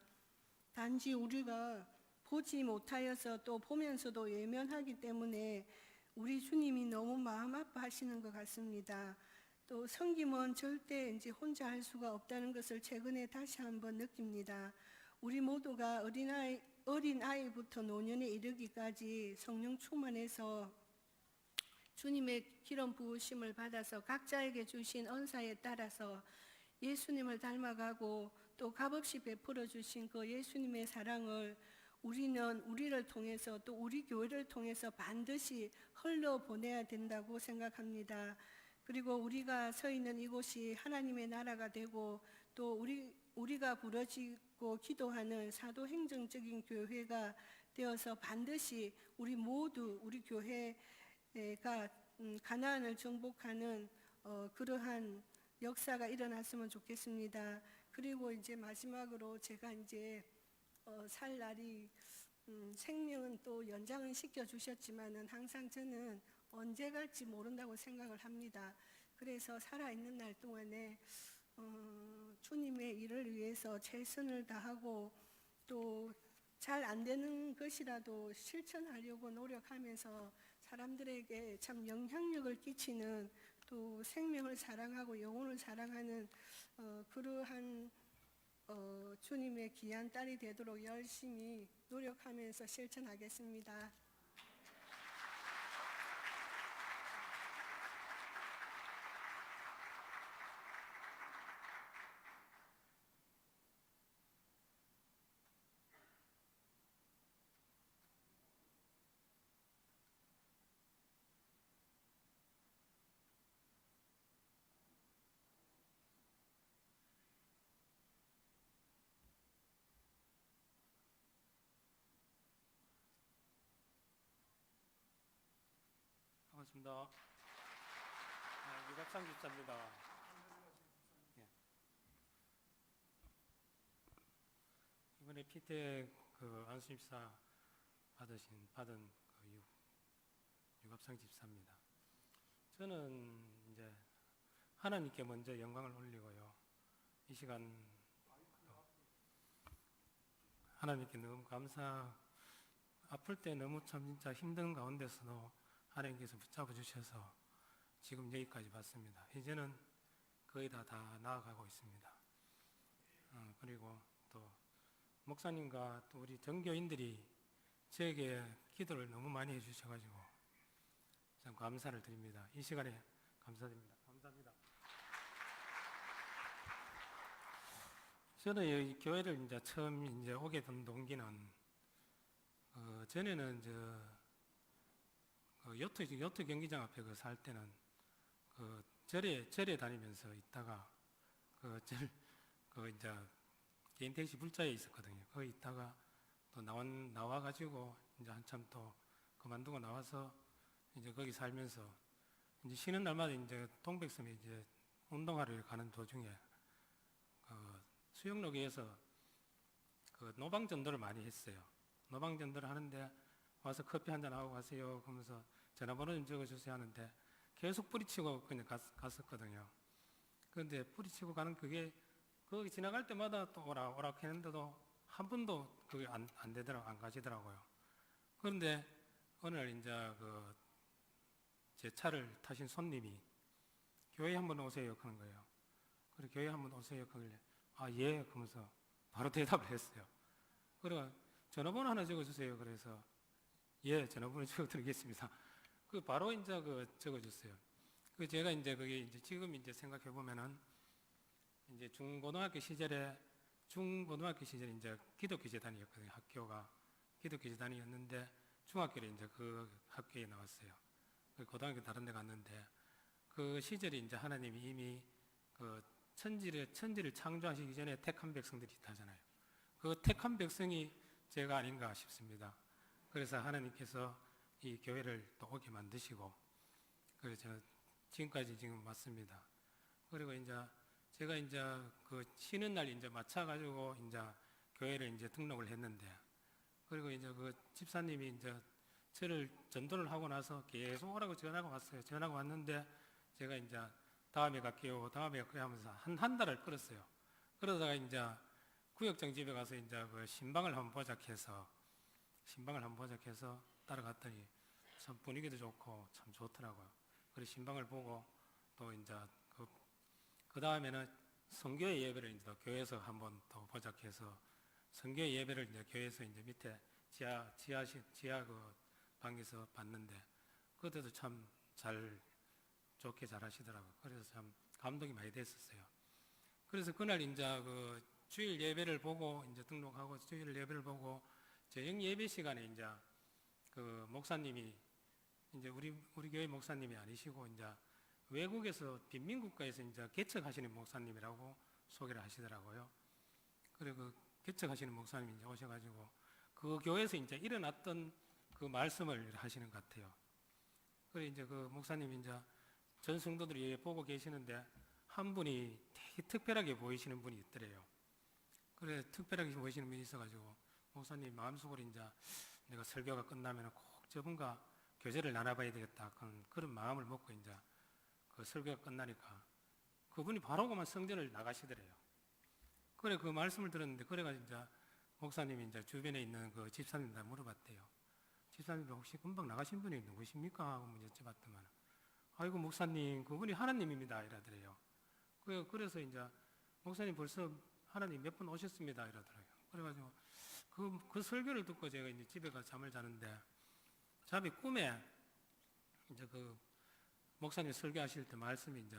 단지 우리가 보지 못하여서 또 보면서도 외면하기 때문에 우리 주님이 너무 마음 아파하시는 것 같습니다. 또 섬김은 절대 이제 혼자 할 수가 없다는 것을 최근에 다시 한번 느낍니다. 우리 모두가 어린아이부터 노년에 이르기까지 성령 충만해서 주님의 기름 부으심을 받아서 각자에게 주신 언사에 따라서 예수님을 닮아가고 또 값없이 베풀어 주신 그 예수님의 사랑을 우리는 우리를 통해서 또 우리 교회를 통해서 반드시 흘려보내야 된다고 생각합니다. 그리고 우리가 서 있는 이곳이 하나님의 나라가 되고 또 우리가 부러지고 기도하는 사도행정적인 교회가 되어서 반드시 우리 모두 우리 교회가 가나안을 정복하는 그러한 역사가 일어났으면 좋겠습니다. 그리고 이제 마지막으로 제가 이제 살 날이 생명은 또 연장은 시켜주셨지만은 항상 저는 언제 갈지 모른다고 생각을 합니다. 그래서 살아있는 날 동안에 주님의 일을 위해서 최선을 다하고 또 잘 안 되는 것이라도 실천하려고 노력하면서 사람들에게 참 영향력을 끼치는 또 생명을 사랑하고 영혼을 사랑하는 그러한 주님의 귀한 딸이 되도록 열심히 노력하면서 실천하겠습니다. 반갑습니다. 유갑상 집사입니다. 예. 이번에 피택 그 안수집사 받은 그 유갑상 집사입니다. 저는 이제 하나님께 먼저 영광을 올리고요. 이 시간 하나님께 너무 아플 때 너무 참 진짜 힘든 가운데서도 하나님께서 붙잡아 주셔서 지금 여기까지 왔습니다. 이제는 거의 다 나아가고 있습니다. 그리고 또 목사님과 또 우리 전교인들이 저에게 기도를 너무 많이 해주셔가지고 참 감사를 드립니다. 이 시간에 감사드립니다. 감사합니다. 저는 이 교회를 이제 처음 이제 오게 된 동기는 전에는 요트 경기장 앞에 살 때는 절에 다니면서 있다가 이제 개인 택시 불자에 있었거든요. 거기 있다가 또 나와가지고 이제 한참 또 그만두고 나와서 이제 거기 살면서 이제 쉬는 날마다 이제 동백섬에 이제 운동하러 가는 도중에 그 수영로기에서 그 노방전도를 많이 했어요. 노방전도를 하는데 와서 커피 한잔 하고 가세요 그러면서 전화번호 좀 적어주세요 하는데 계속 뿌리치고 그냥 갔었거든요. 그런데 뿌리치고 가는 그게 거기 지나갈 때마다 또 오라 했는데도 한 번도 그게 안 되더라고, 안 가지더라고요. 그런데 어느 날 이제 제 차를 타신 손님이 교회 한번 오세요 하는 거예요. 그래 교회 한번 오세요 하길래 아 예 그러면서 바로 대답을 했어요. 그래 전화번호 하나 적어주세요. 그래서 예 전화번호 적어드리겠습니다. 그 바로 이제 적어줬어요. 그 제가 이제 그게 이제 지금 이제 생각해 보면은 이제 중고등학교 시절에 이제 기독교 재단이었거든요. 학교가 기독교 재단이었는데 중학교를 이제 그 학교에 나왔어요. 고등학교 다른 데 갔는데 그 시절에 이제 하나님이 이미 그 천지를 창조하시기 전에 택한 백성들이 있다잖아요. 그 택한 백성이 제가 아닌가 싶습니다. 그래서 하나님께서 이 교회를 또 오게 만드시고 그래서 지금까지 지금 왔습니다. 그리고 이제 제가 이제 그 쉬는 날 이제 맞춰가지고 이제 교회를 이제 등록을 했는데 그리고 이제 그 집사님이 이제 저를 전도를 하고 나서 계속 오라고 전화가 왔어요. 전화가 왔는데 제가 이제 다음에 갈게요 하면서 한 달을 끌었어요. 그러다가 이제 구역장 집에 가서 이제 그 신방을 한번 보자 해서 따라갔더니 참 분위기도 좋고 참 좋더라고요. 그래서 신방을 보고 또 이제 그 다음에는 성교회 예배를 이제 교회에서 한번 또 보자 해서 성교회 예배를 이제 교회에서 이제 밑에 지하 그 방에서 봤는데 그때도 참 좋게 잘 하시더라고요. 그래서 참 감동이 많이 됐었어요. 그래서 그날 이제 그 주일 예배를 보고 이제 등록하고 주일 예배를 보고 저녁 예배 시간에 이제 그 목사님이 이제 우리 교회 목사님이 아니시고 이제 외국에서 빈민국가에서 이제 개척하시는 목사님이라고 소개를 하시더라고요. 그리고 그 개척하시는 목사님이 이제 오셔가지고 그 교회에서 이제 일어났던 그 말씀을 하시는 것 같아요. 그래 이제 그 목사님이 이제 전 성도들이 보고 계시는데 한 분이 되게 특별하게 보이시는 분이 있더래요. 그래 특별하게 보이시는 분이 있어가지고 목사님 마음속으로 이제 내가 설교가 끝나면 꼭 저분과 교제를 나눠봐야 되겠다 그런 마음을 먹고 이제 그 설교가 끝나니까 그분이 바로 그만 성전을 나가시더래요. 그래 그 말씀을 들었는데 그래가지고 이제 목사님이 이제 주변에 있는 그 집사님들 물어봤대요. 집사님들 혹시 금방 나가신 분이 누구십니까? 하고 여쭤봤더만 아이고 목사님 그분이 하나님입니다 이러더래요. 그래서 이제 목사님 벌써 하나님 몇 번 오셨습니다 이러더라고요. 그래가지고 그 설교를 듣고 제가 이제 집에 가서 잠을 자는데 잠이 꿈에 이제 그 목사님 설교하실 때 말씀이 이제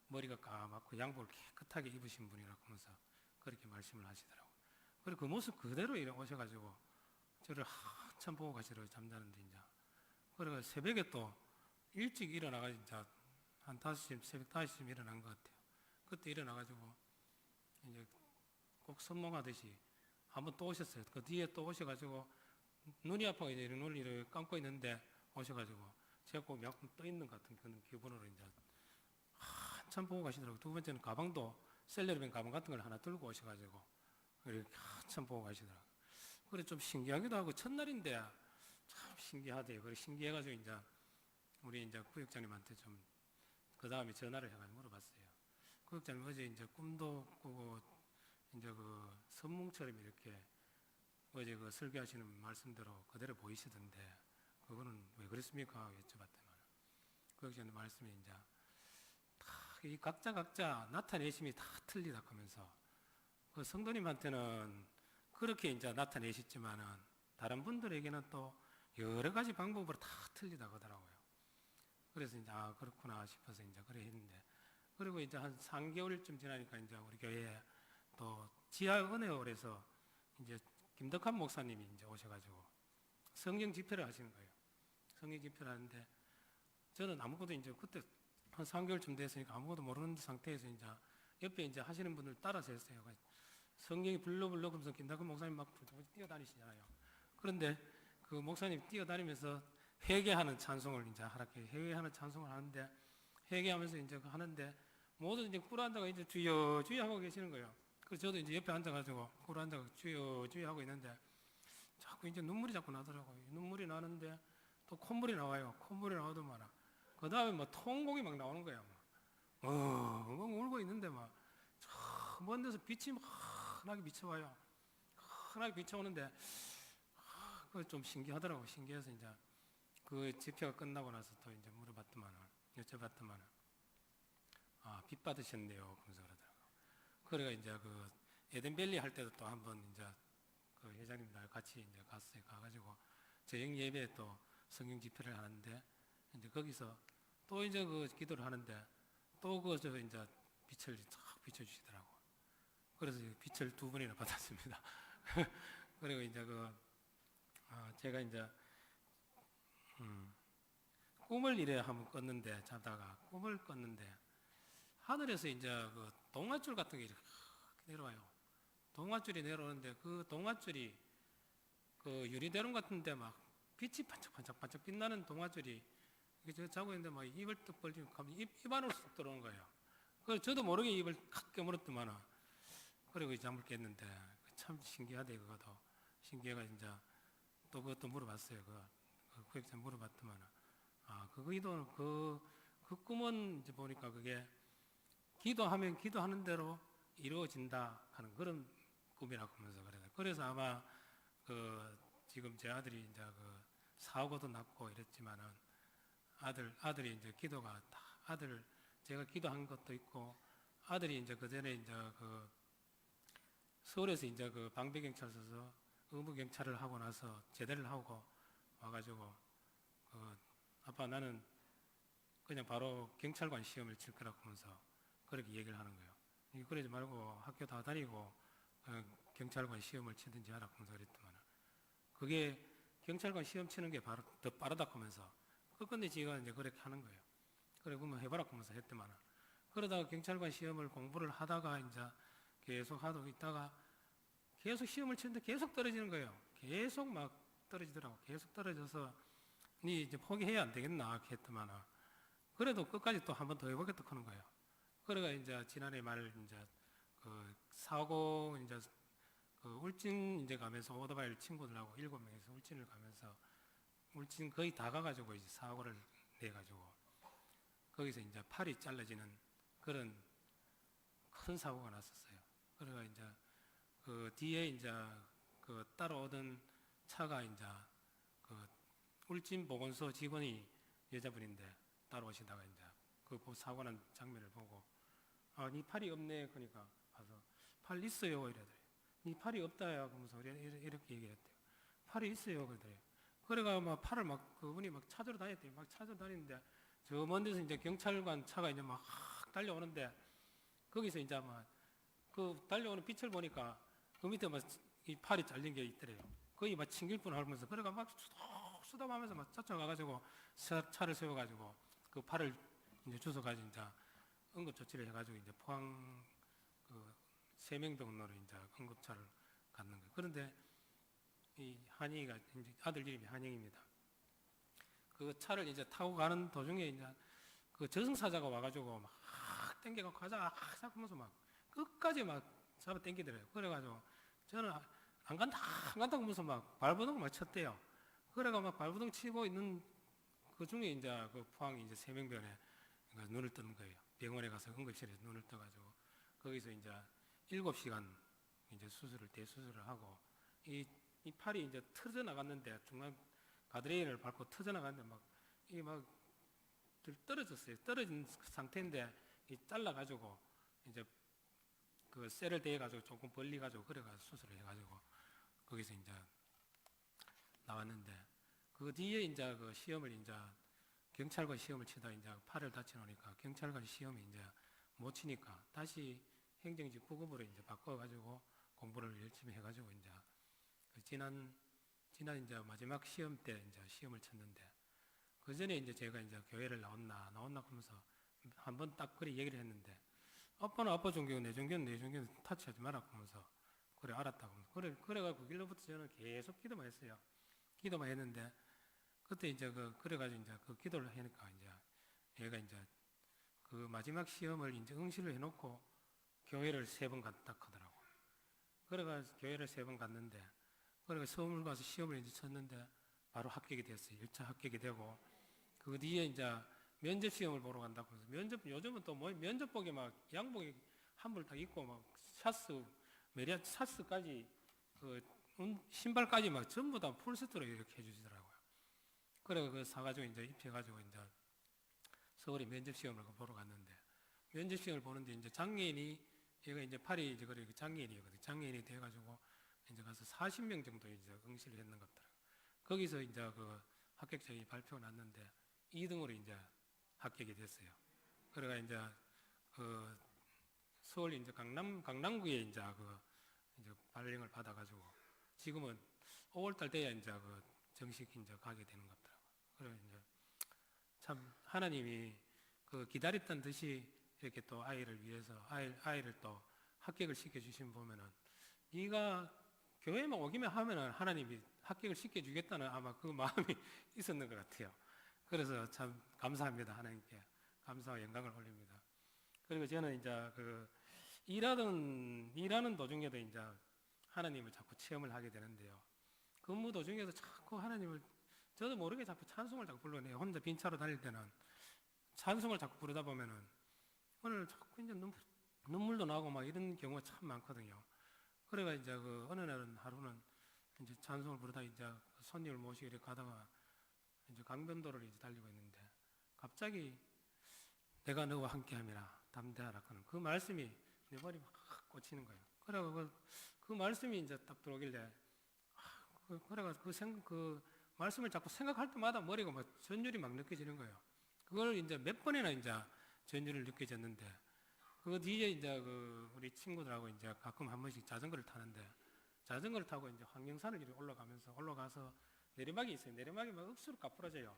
머리가 까맣고 양복을 깨끗하게 입으신 분이라고 하면서 그렇게 말씀을 하시더라고요. 그리고 그 모습 그대로 오셔가지고 저를 한참 보고 가시더라고요. 잠자는데 이제 그래가 새벽에 또 일찍 일어나가지고 이제 한 5시 새벽 5시쯤 일어난 것 같아요. 그때 일어나가지고 이제 꼭 선몽하듯이 한번 또 오셨어요. 그 뒤에 또 오셔가지고 눈이 아파서 이제 눈을 이렇게 감고 있는데 오셔가지고 제가 꼭 약간 떠 있는 것 같은 그런 기분으로 이제 한참 보고 가시더라고요. 두 번째는 가방도 셀러리맨 가방 같은 걸 하나 들고 오셔가지고 이렇게 한참 보고 가시더라고요. 그래 좀 신기하기도 하고 첫날인데 참 신기하대요. 그래 신기해가지고 이제 우리 이제 구역장님한테 좀 그 다음에 전화를 해가지고 물어봤어요. 구역장님 어제 이제 꿈도 꾸고 이제 그 선몽처럼 이렇게 어제 그 설교하시는 말씀대로 그대로 보이시던데 그거는 왜 그랬습니까? 여쭤봤더만 구역장님 말씀이 이제 이 각자 나타내심이 다 틀리다 하면서 그 성도님한테는 그렇게 이제 나타내셨지만은 다른 분들에게는 또 여러 가지 방법으로 다 틀리다 하더라고요. 그래서 이제 그렇구나 싶어서 이제 그래 했는데 그리고 이제 한 3개월쯤 지나니까 이제 우리 교회에 또 지하 은혜홀에서 이제 김덕한 목사님이 이제 오셔가지고 성경 집회를 하시는 거예요. 성경 집회를 하는데 저는 아무것도 이제 그때 한 3개월쯤 됐으니까 아무것도 모르는 상태에서 이제 옆에 이제 하시는 분들 따라서 했어요. 성경이 불러불러 그러면서 김덕한 목사님 막 뛰어다니시잖아요. 그런데 그 목사님 뛰어다니면서 회개하는 찬송을 이제 회개하는 찬송을 하는데 회개하면서 이제 하는데 모두 이제 꿇어 앉아가 이제 주여 주여 하고 계시는 거예요. 그래서 저도 이제 옆에 앉아가지고 꿇어 앉아가 주여 주여 하고 있는데 자꾸 이제 눈물이 자꾸 나더라고요. 눈물이 나는데 또 콧물이 나와요. 콧물이 나오더만 그 다음에 뭐 통곡이 막 나오는 거야. 막 울고 있는데 막 먼 데서 빛이 막 환하게 비쳐와요. 환하게 비쳐오는데 그거 좀 신기하더라고. 신기해서 이제 그 집회가 끝나고 나서 또 이제 여쭤봤더만 빚 받으셨네요. 그러면서 그러더라고. 그래가 이제 그 에덴밸리 할 때도 또 한번 이제 그 회장님들 같이 이제 갔어요. 가가지고 저녁 예배에 또 성경 집회를 하는데 이제 거기서 또 이제 그 기도를 하는데 또 그 저 이제 빛을 쫙 비춰주시더라고. 그래서 빛을 2번이나 받았습니다. 그리고 이제 제가 이제 꿈을 이래 한번 꿨는데 자다가 꿈을 꿨는데 하늘에서 이제 그 동아줄 같은 게 이렇게 내려와요. 동아줄이 내려오는데 그 동아줄이 그 유리대롱 같은데 막 빛이 반짝반짝 빛나는 동아줄이 제가 자고 있는데 막 입을 뚝 벌리고 입 안으로 쑥 들어오는 거예요. 그래서 저도 모르게 입을 칵 깨물었더만 그리고 잠을 깼는데 참 신기하대. 그것도 신기해가 이제 또 그것도 물어봤어요. 그 구역장 물어봤더만 그 꿈은 이제 보니까 그게 기도하면 기도하는 대로 이루어진다 하는 그런 꿈이라고 하면서 그래서 아마 지금 제 아들이 이제 사고도 났고 이랬지만은 아들이 이제 기도가 다 제가 기도한 것도 있고 아들이 이제 그 전에 이제 서울에서 이제 방배경찰서에서 의무경찰을 하고 나서 제대를 하고 와가지고 아빠 나는 그냥 바로 경찰관 시험을 칠 거라고 하면서 그렇게 얘기를 하는 거예요. 그러지 말고 학교 다 다니고 경찰관 시험을 치든지 하라고 하면서 그랬더만 그게 경찰관 시험 치는 게 바로 더 빠르다고 하면서 끝끝내 지가 이제 그렇게 하는 거예요. 그래 그러면 해봐라고 하면서 했더만 그러다가 경찰관 시험을 공부를 하다가 이제 계속 하고 있다가 계속 시험을 치는데 계속 떨어지는 거예요. 계속 막 떨어지더라고. 계속 떨어져서 니 이제 포기해야 안 되겠나 했더만 그래도 끝까지 또 한 번 더 해보겠다 하는 거예요. 그래가 이제 지난해 말 이제 사고 이제 울진 이제 가면서 오토바이를 친구들하고 7명이서 울진을 가면서 울진 거의 다 가가지고 이제 사고를 내가지고 거기서 이제 팔이 잘라지는 그런 큰 사고가 났었어요. 그래가 이제 뒤에 이제 따라오던 차가 이제 울진 보건소 직원이 여자분인데 따라오시다가 이제 사고 난 장면을 보고 니 팔이 없네. 그러니까 가서 팔 있어요. 이래더래요. 니 팔이 없다야. 그러면서 이렇게 얘기했대요. 팔이 있어요. 그러더래요. 그래가 막 팔을 그분이 막 찾으러 다녔대요. 막 찾으러 다니는데 저 먼 데서 이제 경찰관 차가 이제 막 달려오는데 거기서 이제 막 달려오는 빛을 보니까 그 밑에 막 이 팔이 잘린 게 있더래요. 거의 막 튕길 뻔 하면서 그래가 막 수담하면서 막 쫓아가가지고 차를 세워가지고 그 팔을 이제 주워가지고 이제 응급조치를 해가지고 이제 포항 세명병원으로 이제 응급차를 갔는 거예요. 그런데 이 한영이가 이제 아들 이름이 한영입니다. 그 차를 이제 타고 가는 도중에 이제 저승사자가 와가지고 막 땡겨갖고 가자 하면서 막 끝까지 막 잡아 땡기더래요. 그래가지고 저는 안 간다 하면서 막 발버둥을 막 쳤대요. 그래가 막 발버둥 치고 있는 그 중에 이제 포항 이제 세명병원에 눈을 뜨는 거예요. 병원에 가서 응급실에서 눈을 떠가지고 거기서 이제 7시간 이제 대수술을 하고 이 팔이 이제 터져 나갔는데 중간 가드레일을 밟고 터져 나갔는데 막 떨어졌어요. 떨어진 상태인데 잘라가지고 이제 쇠를 대가지고 조금 벌리가지고 그래가지고 수술을 해가지고 거기서 이제 나왔는데 그 뒤에 이제 시험을 이제 경찰관 시험을 치다 이제 팔을 다쳐놓으니까 경찰관 시험이 이제 못 치니까 다시 행정직 9급으로 이제 바꿔가지고 공부를 열심히 해가지고 이제 지난 이제 마지막 시험 때 이제 시험을 쳤는데 그 전에 이제 제가 이제 교회를 나왔나 하면서 한번 딱 그리 얘기를 했는데 아빠는 아빠 종교, 내 종교는 내 종교 타치하지 마라 하면서 그래 알았다고 그래가지고 그 길로부터 저는 계속 기도만 했어요. 기도만 했는데 그때 이제 그래가지고 이제 기도를 하니까 이제 얘가 이제 그 마지막 시험을 이제 응시를 해놓고 교회를 3번 갔다 하더라고. 그래가 교회를 3번 갔는데, 그래가 서울 가서 시험을 이제 쳤는데 바로 합격이 됐어요. 1차 합격이 되고, 그 뒤에 이제 면접 시험을 보러 간다고 해서 요즘은 또 뭐 면접복에 막 양복에 한벌 딱 입고 막 메리아 샤스까지 그 신발까지 막 전부 다 풀세트로 이렇게 해주시더라고요. 그래 그 사가지고 이제 입혀가지고 이제 서울에 면접 시험을 보러 갔는데, 면접 시험을 보는데 이제 장애인이 얘가 이제 팔이 이제 그래 장애인이거든. 장애인이 돼가지고 이제 가서 40명 정도 이제 응시를 했는 것 같더라고요. 거기서 이제 그 합격자가 발표가 났는데 2등으로 이제 합격이 됐어요. 그래가 이제 그 서울 이제 강남구에 이제 이제 발령을 받아가지고 지금은 5월달 돼야 이제 정식 이제 가게 되는 것 같더라고요. 그래 이제 참 하나님이 그 기다렸던 듯이 이렇게 또 아이를 위해서 아이를 또 합격을 시켜주신 보면은 네가 교회만 오기만 하면은 하나님이 합격을 시켜주겠다는 아마 그 마음이 있었는 것 같아요. 그래서 참 감사합니다. 하나님께 감사와 영광을 올립니다. 그리고 저는 이제 그 일하는 도중에도 이제 하나님을 자꾸 체험을 하게 되는데요. 근무 도중에도 자꾸 하나님을 저도 모르게 자꾸 찬송을 자꾸 불러내요. 혼자 빈차로 다닐 때는 찬송을 자꾸 부르다 보면은 오늘 자꾸 이제 눈물도 나고 막 이런 경우가 참 많거든요. 그래가 이제 그 어느 날은 하루는 이제 찬송을 부르다 이제 손님을 모시고 이렇게 가다가 이제 강변도로를 이제 달리고 있는데 갑자기 내가 너와 함께함이라 담대하라 하는 그 말씀이 내 머리에 막 꽂히는 거예요. 그래가 그 말씀이 이제 딱 들어오길래 그래가 그 말씀을 자꾸 생각할 때마다 머리가 막 전율이 막 느껴지는 거예요. 그걸 이제 몇 번이나 이제 전율을 느껴졌는데 그 뒤에 이제 그 우리 친구들하고 이제 가끔 한 번씩 자전거를 타는데 자전거를 타고 이제 황령산을 이렇게 올라가서 내리막이 있어요. 내리막이 막 억수로 가풀어져요.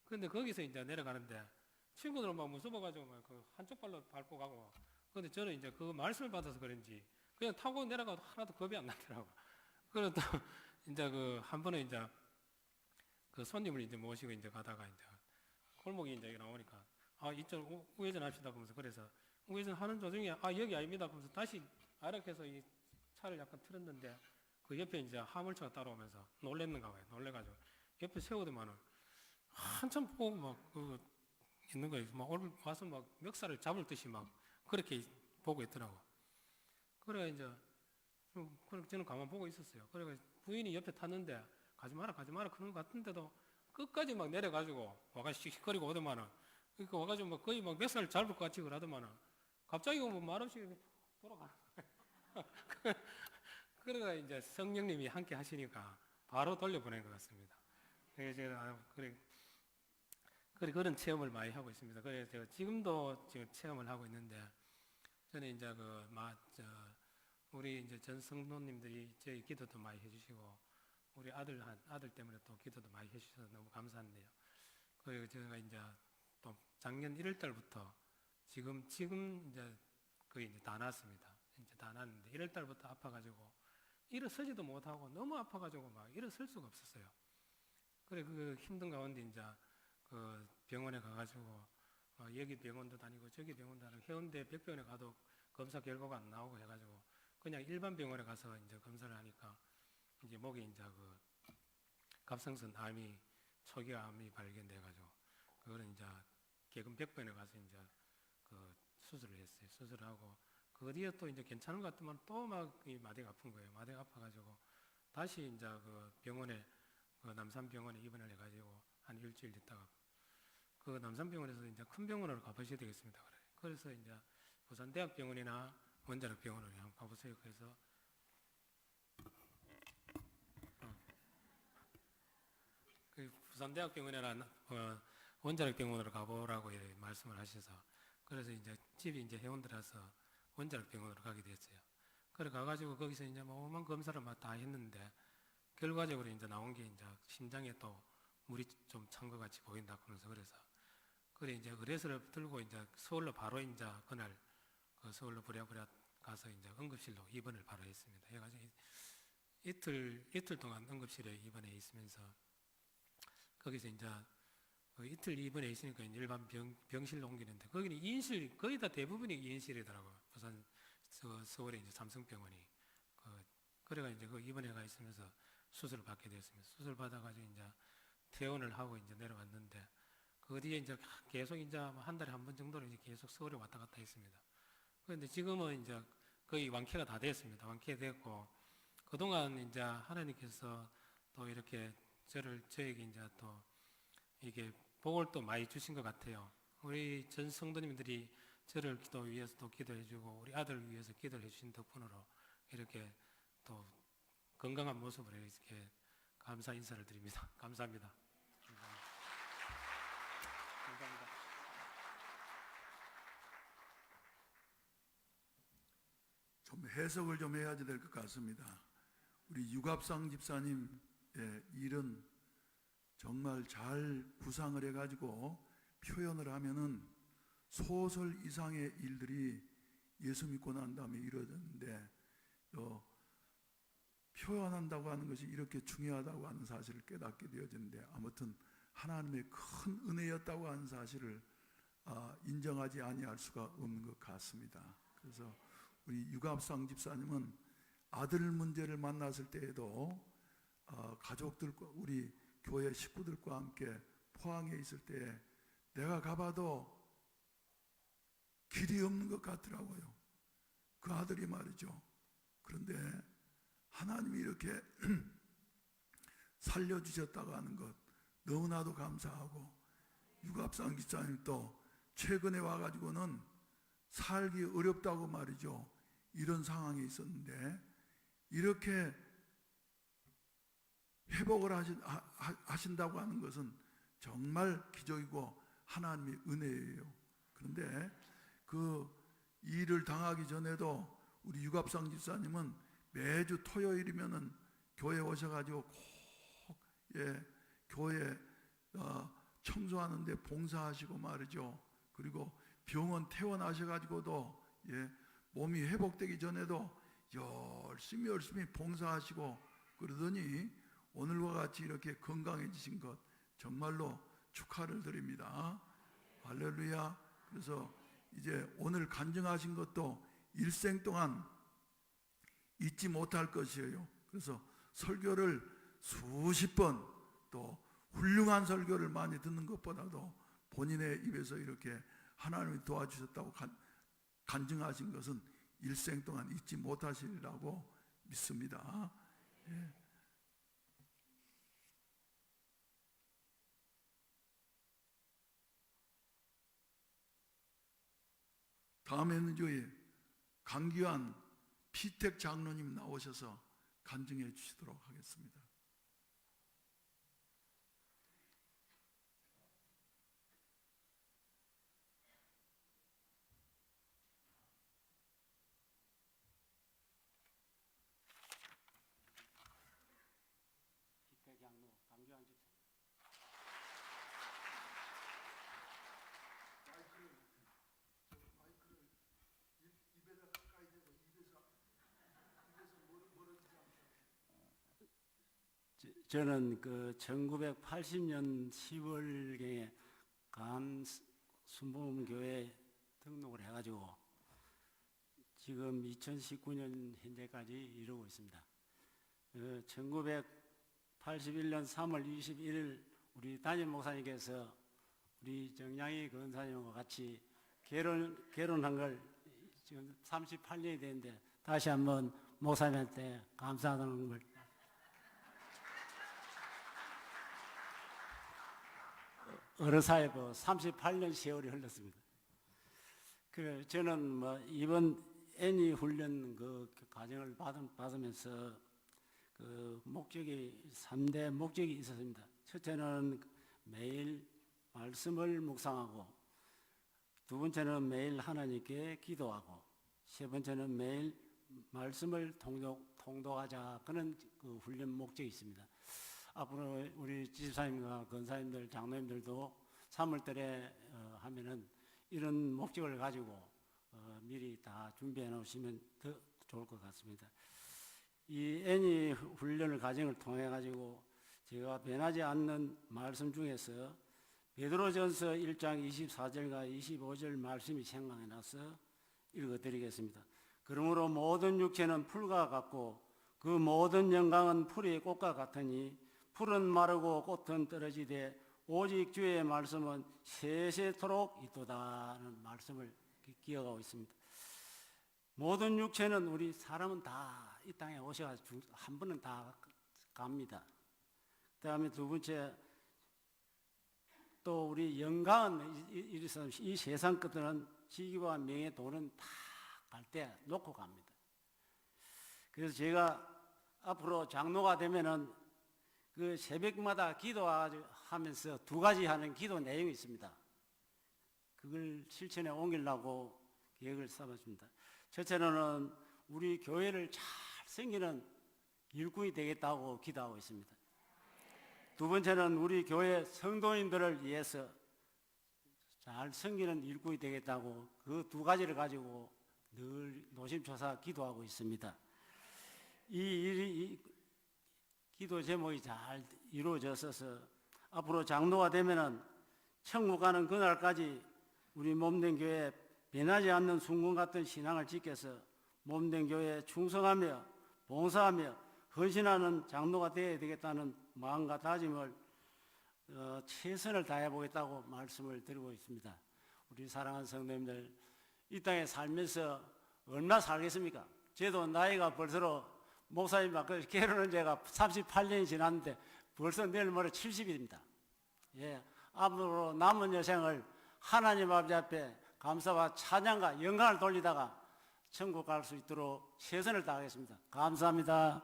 그런데 거기서 이제 내려가는데 친구들은 막 무서워가지고 막 그 한쪽 발로 밟고 가고 그런데 저는 이제 그 말씀을 받아서 그런지 그냥 타고 내려가도 하나도 겁이 안 나더라고. 그래서 또 이제 그 한 번에 이제 그 손님을 이제 모시고 이제 가다가 이제 골목이 이제 나오니까 이쪽 우회전 합시다 하면서 그래서 우회전 하는 도중에 여기 아닙니다 하면서 다시 아락해서 이 차를 약간 틀었는데 그 옆에 이제 화물차가 따라오면서 놀랬는가 봐요. 놀래가지고 옆에 세우더만은 한참 보고 막 있는 거예요. 막 와서 막 멱살을 잡을 듯이 막 그렇게 보고 있더라고. 그래 이제 저는 가만 보고 있었어요. 그래 부인이 옆에 탔는데 가지 마라 그런 것 같은데도 끝까지 막 내려가지고 와가지고 씩씩거리고 오더만은 그러니까 와가지고 막 거의 막 멱살을 잡을 것 같이 그러더만은 갑자기 뭐 말없이 돌아가는 거예요. 그러다 이제 성령님이 함께 하시니까 바로 돌려보낸 것 같습니다. 그래서 제가 그런 체험을 많이 하고 있습니다. 그래서 제가 지금도 지금 체험을 하고 있는데 저는 이제 우리 이제 전 성도님들이 저희 기도도 많이 해주시고 우리 아들 때문에 또 기도도 많이 해주셔서 너무 감사한데요. 그리고 제가 이제 또 작년 1월 달부터 지금 이제 거의 이제 다 났습니다. 이제 다 났는데 1월 달부터 아파가지고 일어서지도 못하고 너무 아파가지고 막 일어설 수가 없었어요. 그래 그 힘든 가운데 이제 그 병원에 가가지고 여기 병원도 다니고 저기 병원도 다니고 해운대 백병원에 가도 검사 결과가 안 나오고 해가지고 그냥 일반 병원에 가서 이제 검사를 하니까 이제 목에 이제 그 갑상선 암이 초기 암이 발견돼가지고 그거는 이제 개근 백병원에 가서 이제 그 수술을 했어요. 수술을 하고 그 뒤에 또 이제 괜찮은 것 같더만 또 막 이 마디가 아픈 거예요. 마디가 아파가지고 다시 이제 그 병원에 그 남산병원에 입원을 해가지고 한 일주일 있다가 그 남산병원에서 이제 큰 병원으로 가보셔야 되겠습니다. 그래서 이제 부산대학병원이나 원자력병원으로 한번 가보세요. 그래서 그 부산대학병원이나 원자력병원으로 가보라고 말씀을 하셔서 그래서 이제 집이 이제 해운대라서 원자력병원으로 가게 됐어요. 그래 가가지고 거기서 이제 뭐 오만 검사를 막 다 했는데 결과적으로 이제 나온 게 이제 심장에 또 물이 좀 찬 것 같이 보인다 그러면서 그래 이제 의뢰서를 들고 이제 서울로 바로 이제 그날 그 서울로 부랴부랴 가서 이제 응급실로 입원을 바로 했습니다. 해가지고 이틀 동안 응급실에 입원해 있으면서 거기서 이제 그 이틀 입원해 있으니까 일반 병실로 옮기는데 거기는 2인실 거의 다 대부분이 2인실이더라고요. 부산 서울에 이제 삼성병원이 그래가 이제 그 입원해 가 있으면서 수술을 받게 되었습니다. 수술 받아가지고 이제 퇴원을 하고 이제 내려왔는데 그 뒤에 이제 계속 이제 한 달에 한 번 정도로 이제 계속 서울에 왔다 갔다 했습니다. 그런데 지금은 이제 거의 완쾌가 다 됐습니다. 완쾌됐고 그동안 이제 하나님께서 또 이렇게 저에게 이제 또 이게 복을 또 많이 주신 것 같아요. 우리 전 성도님들이 저를 위해서 또 기도해주고 우리 아들을 위해서 기도를 해주신 덕분으로 이렇게 또 건강한 모습으로 이렇게 감사 인사를 드립니다. 감사합니다. 감사합니다. 좀 해석을 좀 해야지 될 것 같습니다. 우리 유갑상 집사님의 일은 정말 잘 구상을 해가지고 표현을 하면은 소설 이상의 일들이 예수 믿고 난 다음에 이루어졌는데 표현한다고 하는 것이 이렇게 중요하다고 하는 사실을 깨닫게 되어졌는데 아무튼 하나님의 큰 은혜였다고 하는 사실을 인정하지 아니할 수가 없는 것 같습니다. 그래서 우리 유갑상 집사님은 아들 문제를 만났을 때에도 가족들과 우리 교회 식구들과 함께 포항에 있을 때 내가 가봐도 길이 없는 것 같더라고요. 그 아들이 말이죠. 그런데 하나님이 이렇게 살려주셨다고 하는 것 너무나도 감사하고 유갑상 집사님 또 최근에 와가지고는 살기 어렵다고 말이죠. 이런 상황이 있었는데 이렇게 회복을 하신다고 하는 것은 정말 기적이고 하나님의 은혜예요. 그런데 그 일을 당하기 전에도 우리 유갑상 집사님은 매주 토요일이면은 교회 오셔가지고 꼭 교회 청소하는데 봉사하시고 말이죠. 그리고 병원 퇴원하셔가지고도 몸이 회복되기 전에도 열심히 봉사하시고 그러더니 오늘과 같이 이렇게 건강해지신 것 정말로 축하를 드립니다. 할렐루야. 그래서 이제 오늘 간증하신 것도 일생 동안 잊지 못할 것이에요. 그래서 설교를 수십 번 또 훌륭한 설교를 많이 듣는 것보다도 본인의 입에서 이렇게 하나님이 도와주셨다고 간증하신 것은 일생 동안 잊지 못하시리라고 믿습니다. 예. 다음에는 저희 강기환 피택 장로님 나오셔서 간증해 주시도록 하겠습니다. 강규환 집사. 저는 그 1980년 10월경에 간 순복음교회 등록을 해가지고 지금 2019년 현재까지 이루고 있습니다. 1981년 3월 21일 우리 담임 목사님께서 우리 정양희 권사님과 같이 결혼한 걸 지금 38년이 됐는데 다시 한번 목사님한테 감사하다는 걸 어르사에 38년 세월이 흘렀습니다. 저는 이번 애니 훈련 그 과정을 받으면서 그 목적이 3대 목적이 있었습니다. 첫째는 매일 말씀을 묵상하고, 두 번째는 매일 하나님께 기도하고, 세 번째는 매일 말씀을 통독하자. 그런 그 훈련 목적이 있습니다. 앞으로 우리 지집사님과 권사님들, 장로님들도 3월달에 하면은 이런 목적을 가지고 미리 다 준비해 놓으시면 더 좋을 것 같습니다. 이 애니 훈련을 과정을 통해 가지고 제가 변하지 않는 말씀 중에서 베드로전서 1장 24절과 25절 말씀이 생각이 나서 읽어드리겠습니다. 그러므로 모든 육체는 풀과 같고 그 모든 영광은 풀의 꽃과 같으니 풀은 마르고 꽃은 떨어지되 오직 주의 말씀은 세세토록 있도다는 말씀을 기억하고 있습니다. 모든 육체는 우리 사람은 다 이 땅에 오셔가지고 한 번은 다 갑니다. 그 다음에 두 번째 또 우리 영광은 이 세상 것들은 지위와 명예 돈은 다 갈 때 놓고 갑니다. 그래서 제가 앞으로 장로가 되면은 그 새벽마다 기도하면서 두 가지 하는 기도 내용이 있습니다. 그걸 실천에 옮기려고 계획을 삼았습니다. 첫째로는 우리 교회를 잘 섬기는 일꾼이 되겠다고 기도하고 있습니다. 두 번째는 우리 교회 성도인들을 위해서 잘 섬기는 일꾼이 되겠다고 그 두 가지를 가지고 늘 노심초사 기도하고 있습니다. 이 기도 제목이 잘 이루어져서 앞으로 장로가 되면은 천국 가는 그날까지 우리 몸된 교회 변하지 않는 순금 같은 신앙을 지켜서 몸된 교회에 충성하며 봉사하며 헌신하는 장로가 되어야 되겠다는 마음과 다짐을 최선을 다해 보겠다고 말씀을 드리고 있습니다. 우리 사랑하는 성도님들, 이 땅에 살면서 얼마나 살겠습니까? 저도 나이가 벌써 목사님 아까 결혼한 지가 38년이 지났는데 벌써 내일 모레 70입니다. 예, 앞으로 남은 여생을 하나님 아버지 앞에 감사와 찬양과 영광을 돌리다가 천국 갈 수 있도록 최선을 다하겠습니다. 감사합니다.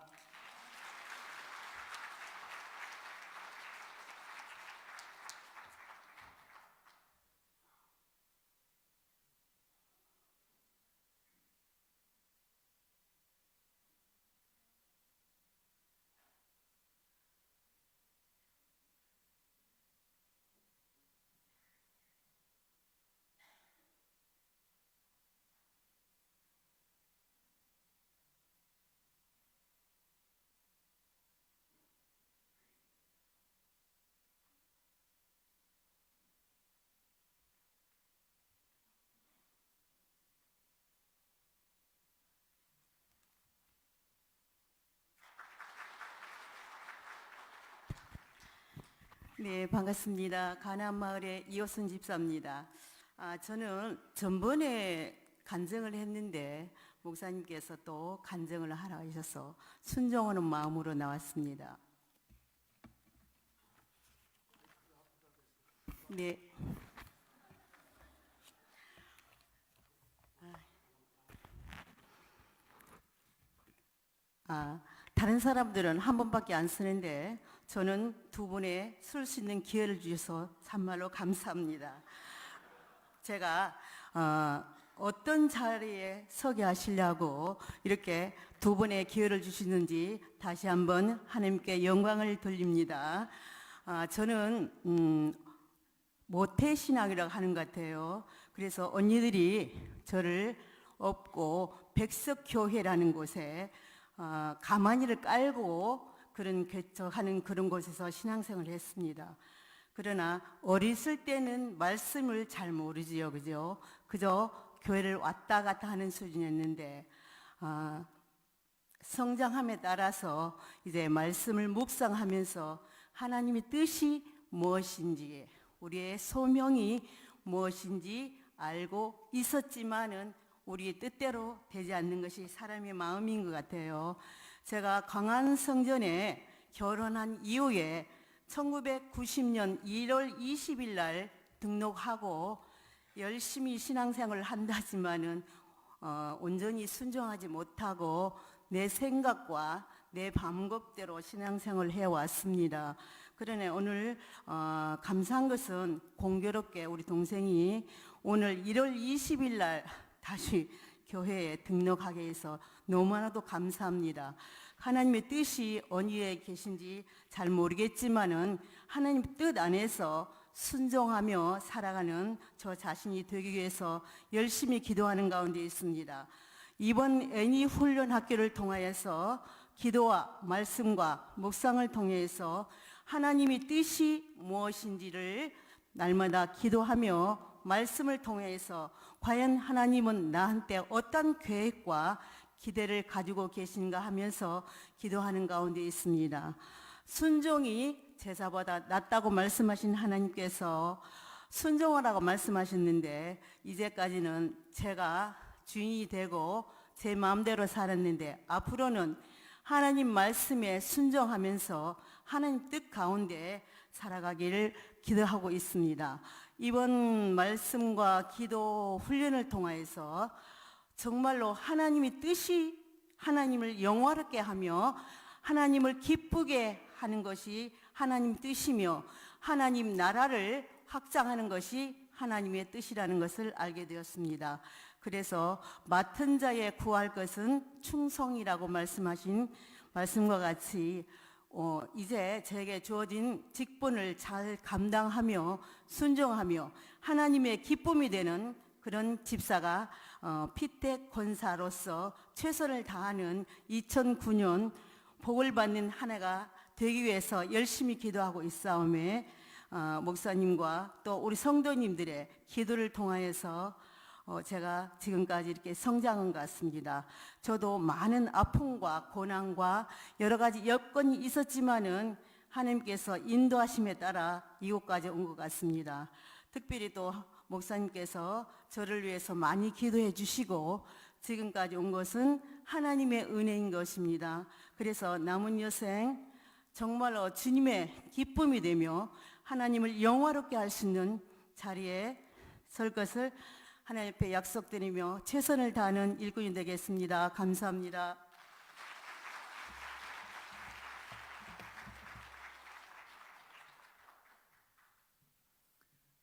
네, 반갑습니다. 가나안마을의 이호선 집사입니다. 저는 전번에 간증을 했는데 목사님께서 또 간증을 하라 하셔서 순종하는 마음으로 나왔습니다. 네. 다른 사람들은 한 번밖에 안 쓰는데 저는 두 번에 쓸 수 있는 기회를 주셔서 참말로 감사합니다. 제가 어떤 자리에 서게 하시려고 이렇게 두 번의 기회를 주시는지 다시 한번 하나님께 영광을 돌립니다. 저는 모태신앙이라고 하는 것 같아요. 그래서 언니들이 저를 업고 백석교회라는 곳에 가마니를 깔고 그런 개척하는 그런 곳에서 신앙생활을 했습니다. 그러나 어렸을 때는 말씀을 잘 모르지요, 그죠? 그저 교회를 왔다 갔다 하는 수준이었는데 성장함에 따라서 이제 말씀을 묵상하면서 하나님의 뜻이 무엇인지 우리의 소명이 무엇인지 알고 있었지만은 우리의 뜻대로 되지 않는 것이 사람의 마음인 것 같아요. 제가 광안성전에 결혼한 이후에 1990년 1월 20일 날 등록하고 열심히 신앙생활을 한다지만은 온전히 순종하지 못하고 내 생각과 내 방법대로 신앙생활을 해왔습니다. 그러나 오늘 감사한 것은 공교롭게 우리 동생이 오늘 1월 20일 날 다시 교회에 등록하게 해서 너무나도 감사합니다. 하나님의 뜻이 어디에 계신지 잘 모르겠지만은 하나님 뜻 안에서 순종하며 살아가는 저 자신이 되기 위해서 열심히 기도하는 가운데 있습니다. 이번 애니 훈련 학교를 통하여서 기도와 말씀과 묵상을 통해서 하나님의 뜻이 무엇인지를 날마다 기도하며 말씀을 통해서 과연 하나님은 나한테 어떤 계획과 기대를 가지고 계신가 하면서 기도하는 가운데 있습니다. 순종이 제사보다 낫다고 말씀하신 하나님께서 순종하라고 말씀하셨는데, 이제까지는 제가 주인이 되고 제 마음대로 살았는데 앞으로는 하나님 말씀에 순종하면서 하나님 뜻 가운데 살아가기를 기도하고 있습니다. 이번 말씀과 기도 훈련을 통해서 정말로 하나님의 뜻이 하나님을 영화롭게 하며 하나님을 기쁘게 하는 것이 하나님 뜻이며 하나님 나라를 확장하는 것이 하나님의 뜻이라는 것을 알게 되었습니다. 그래서 맡은 자의 구할 것은 충성이라고 말씀하신 말씀과 같이 이제 제게 주어진 직분을 잘 감당하며 순종하며 하나님의 기쁨이 되는 그런 집사가 피택 권사로서 최선을 다하는 2009년 복을 받는 한 해가 되기 위해서 열심히 기도하고 있사오매, 목사님과 또 우리 성도님들의 기도를 통하여서 제가 지금까지 이렇게 성장한 것 같습니다. 저도 많은 아픔과 고난과 여러 가지 여건이 있었지만은 하나님께서 인도하심에 따라 이곳까지 온 것 같습니다. 특별히 또 목사님께서 저를 위해서 많이 기도해 주시고 지금까지 온 것은 하나님의 은혜인 것입니다. 그래서 남은 여생 정말로 주님의 기쁨이 되며 하나님을 영화롭게 할 수 있는 자리에 설 것을 하나님 앞에 약속드리며 최선을 다하는 일꾼이 되겠습니다. 감사합니다.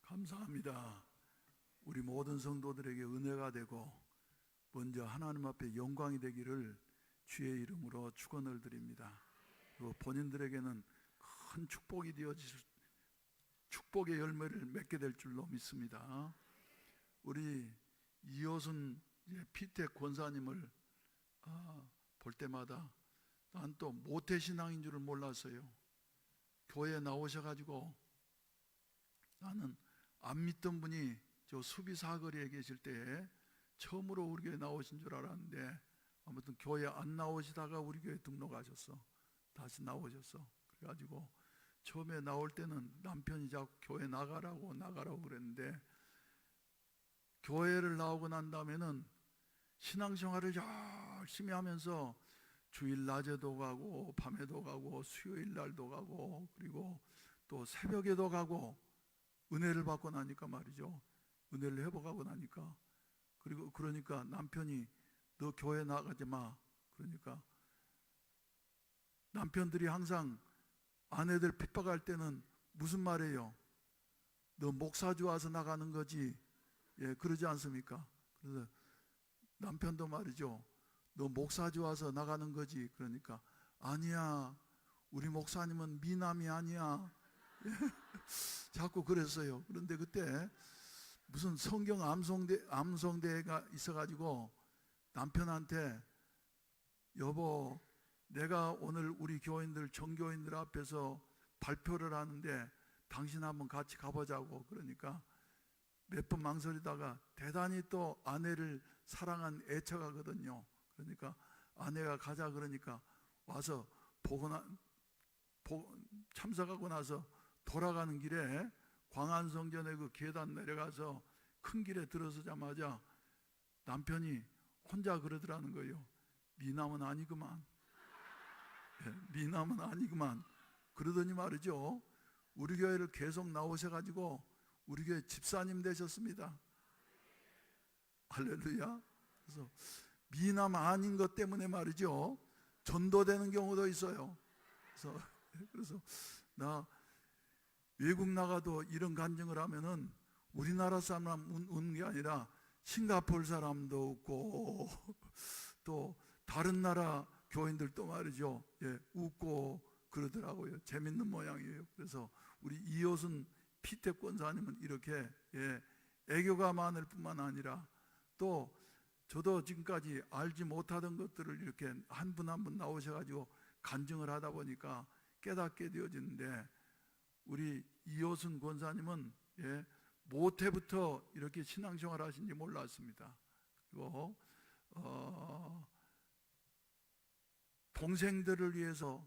감사합니다. 우리 모든 성도들에게 은혜가 되고 먼저 하나님 앞에 영광이 되기를 주의 이름으로 축원을 드립니다. 그리고 본인들에게는 큰 축복이 되어질 축복의 열매를 맺게 될 줄로 믿습니다. 우리 이호순 피택 권사님을 볼 때마다 난 또 모태신앙인 줄을 몰랐어요. 교회에 나오셔가지고 나는 안 믿던 분이 저 수비 사거리에 계실 때에 처음으로 우리 교회 나오신 줄 알았는데 아무튼 교회 안 나오시다가 우리 교회 등록하셨어. 다시 나오셨어. 그래가지고 처음에 나올 때는 남편이 자꾸 교회 나가라고 그랬는데 교회를 나오고 난 다음에는 신앙생활을 열심히 하면서 주일 낮에도 가고 밤에도 가고 수요일 날도 가고 그리고 또 새벽에도 가고 은혜를 받고 나니까 말이죠. 은혜를 회복하고 나니까 그러니까 남편이 너 교회 나가지 마. 그러니까 남편들이 항상 아내들 핍박할 때는 무슨 말이에요? 너 목사주 와서 나가는 거지. 예, 그러지 않습니까? 그래서 남편도 말이죠. 너 목사주 와서 나가는 거지. 그러니까 아니야. 우리 목사님은 미남이 아니야. 자꾸 그랬어요. 그런데 그때 무슨 성경 암송대회가 있어가지고 남편한테 여보 내가 오늘 우리 교인들 정교인들 앞에서 발표를 하는데 당신 한번 같이 가보자고. 그러니까 몇 번 망설이다가 대단히 또 아내를 사랑한 애처가거든요. 그러니까 아내가 가자 그러니까 와서 참석하고 나서 돌아가는 길에 광안성전에 그 계단 내려가서 큰 길에 들어서자마자 남편이 혼자 그러더라는 거예요. 미남은 아니구만. 미남은 아니구만. 그러더니 말이죠. 우리 교회를 계속 나오셔가지고 우리 교회 집사님 되셨습니다. 할렐루야. 그래서 미남 아닌 것 때문에 말이죠. 전도되는 경우도 있어요. 그래서 나 외국 나가도 이런 간증을 하면은 우리나라 사람만 웃는 게 아니라 싱가포르 사람도 웃고 또 다른 나라 교인들도 말이죠. 예, 웃고 그러더라고요. 재밌는 모양이에요. 그래서 우리 이호순 피택 권사님은 이렇게 애교가 많을 뿐만 아니라 또 저도 지금까지 알지 못하던 것들을 이렇게 한 분 한 분 나오셔가지고 간증을 하다 보니까 깨닫게 되어지는데 우리 이호순 권사님은 예, 모태부터 이렇게 신앙생활 하신지 몰랐습니다. 그리고 동생들을 위해서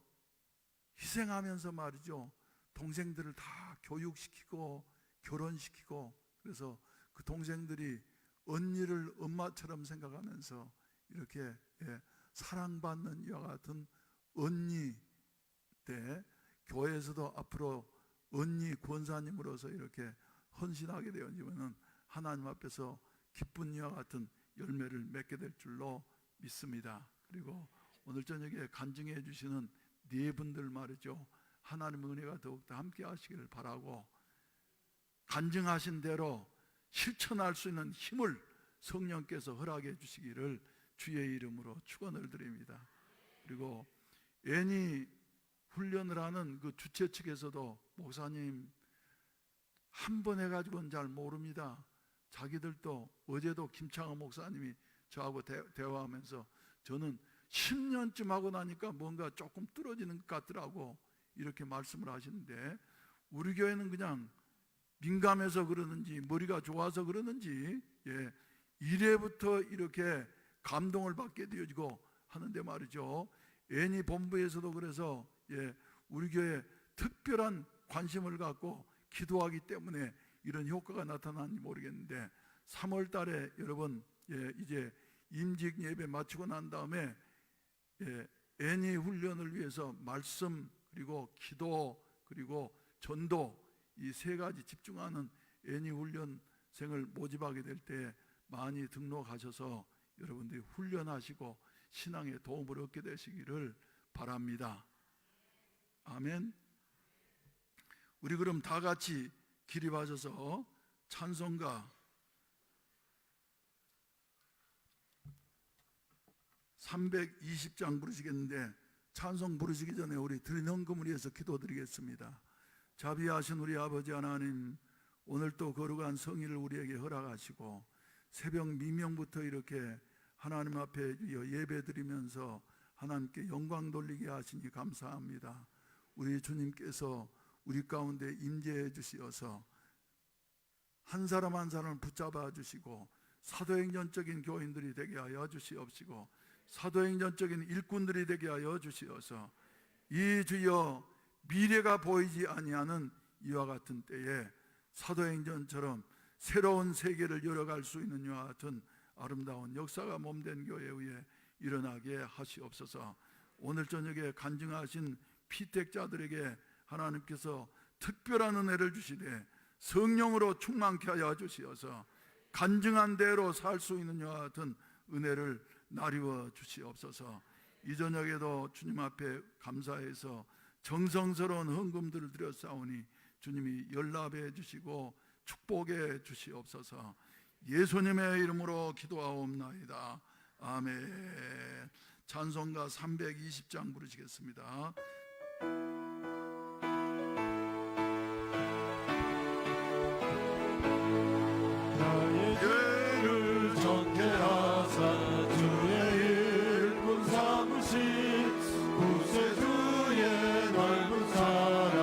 희생하면서 말이죠. 동생들을 다 교육시키고 결혼시키고, 그래서 그 동생들이 언니를 엄마처럼 생각하면서 이렇게 사랑받는 이와 같은 언니 때, 교회에서도 앞으로 언니 권사님으로서 이렇게 헌신하게 되어지면은 하나님 앞에서 기쁜 이와 같은 열매를 맺게 될 줄로 믿습니다. 그리고 오늘 저녁에 간증해 주시는 네 분들 말이죠. 하나님의 은혜가 더욱더 함께 하시기를 바라고, 간증하신 대로 실천할 수 있는 힘을 성령께서 허락해 주시기를 주의 이름으로 축원을 드립니다. 그리고 애니 훈련을 하는 그 주최 측에서도 목사님 한 번 해가지고는 잘 모릅니다. 자기들도 어제도 김창호 목사님이 저하고 대화하면서 저는 10년쯤 하고 나니까 뭔가 조금 뚫어지는 것 같더라고, 이렇게 말씀을 하시는데, 우리 교회는 그냥 민감해서 그러는지 머리가 좋아서 그러는지 1회부터 이렇게 감동을 받게 되어지고 하는데 말이죠. 애니 본부에서도 그래서 우리 교회에 특별한 관심을 갖고 기도하기 때문에 이런 효과가 나타나는지 모르겠는데, 3월 달에 여러분 이제 임직 예배 마치고 난 다음에 애니 훈련을 위해서 말씀 그리고 기도 그리고 전도, 이 세 가지 집중하는 애니 훈련생을 모집하게 될 때 많이 등록하셔서 여러분들이 훈련하시고 신앙에 도움을 얻게 되시기를 바랍니다. 아멘. 우리 그럼 다 같이 기립하셔서 찬송가 320장 부르시겠는데, 찬송 부르시기 전에 우리 드린 헌금을 위해서 기도드리겠습니다. 자비하신 우리 아버지 하나님, 오늘 또 거룩한 성일을 우리에게 허락하시고 새벽 미명부터 이렇게 하나님 앞에 예배드리면서 하나님께 영광 돌리게 하시니 감사합니다. 우리 주님께서 우리 가운데 임재해 주시어서 한 사람 한 사람을 붙잡아 주시고 사도행전적인 교인들이 되게 하여 주시옵시고 사도행전적인 일꾼들이 되게 하여 주시어서 이 주여 미래가 보이지 아니하는 이와 같은 때에 사도행전처럼 새로운 세계를 열어갈 수 있는 이와 같은 아름다운 역사가 몸된 교회에 의해 일어나게 하시옵소서. 오늘 저녁에 간증하신 피택자들에게 하나님께서 특별한 은혜를 주시되 성령으로 충만케 하여 주시어서 간증한 대로 살 수 있는 이와 같은 은혜를 나리워 주시옵소서. 이 저녁에도 주님 앞에 감사해서 정성스러운 헌금들을 드렸사오니 주님이 연락해 주시고 축복해 주시옵소서. 예수님의 이름으로 기도하옵나이다. 아멘. 찬송가 320장 부르시겠습니다. 나의 죄를 정죄하사 주의 일꾼 삼으신 구세주의 넓은 사랑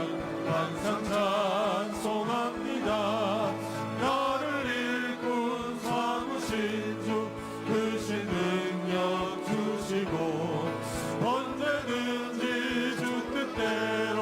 항상 찬송합니다. 나를 일꾼 삼으신 주 크신 능력 주시고 언제든지 주 뜻대로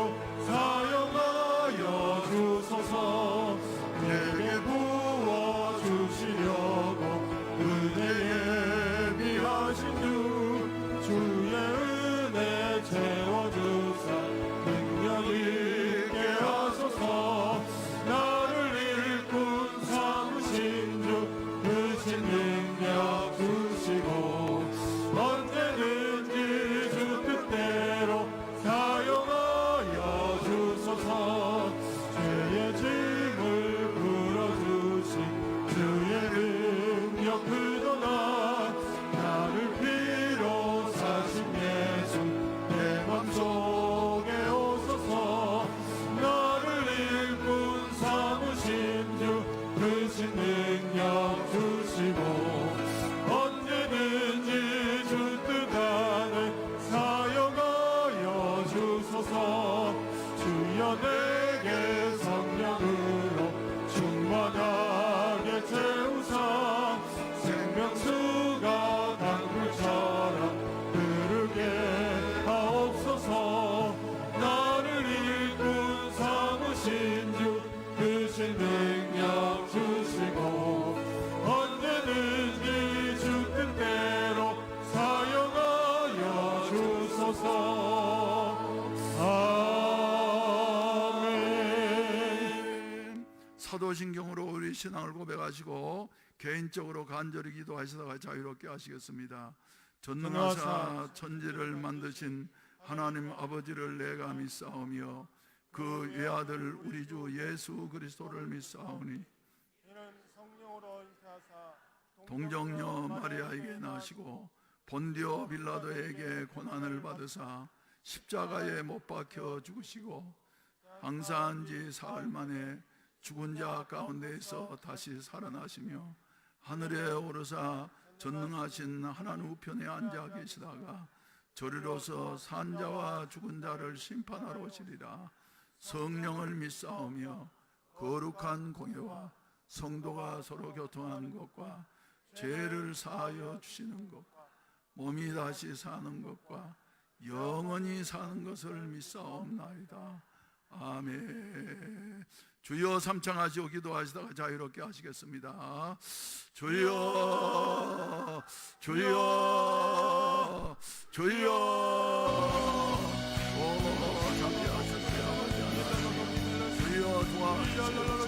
주시고 언제든지 주 뜻대로 사용하여 주소서. 아멘. 사도신경으로 우리 신앙을 고백하시고 개인적으로 간절히 기도하시다가 자유롭게 하시겠습니다. 전능하사 천지를 만드신 하나님 아버지를 내가 믿사오며 그 외아들 우리 주 예수 그리스도를 믿사오니 이는 성령으로 잉태하사 동정녀 마리아에게 나시고 본디오 빌라도에게 고난을 받으사 십자가에 못 박혀 죽으시고 항사한 지 사흘 만에 죽은 자 가운데에서 다시 살아나시며 하늘에 오르사 전능하신 하나님 우편에 앉아 계시다가 저리로서 산자와 죽은 자를 심판하러 오시리라. 성령을 믿사오며 거룩한 공예와 성도가 서로 교통하는 것과 죄를 사하여 주시는 것과 몸이 다시 사는 것과 영원히 사는 것을 믿사옵나이다. 아멘. 주여 삼창하시고 기도하시다가 자유롭게 하시겠습니다. 주여 주여 주여. 오, 잠시 하셨어요. 주여 도와주시옵소서.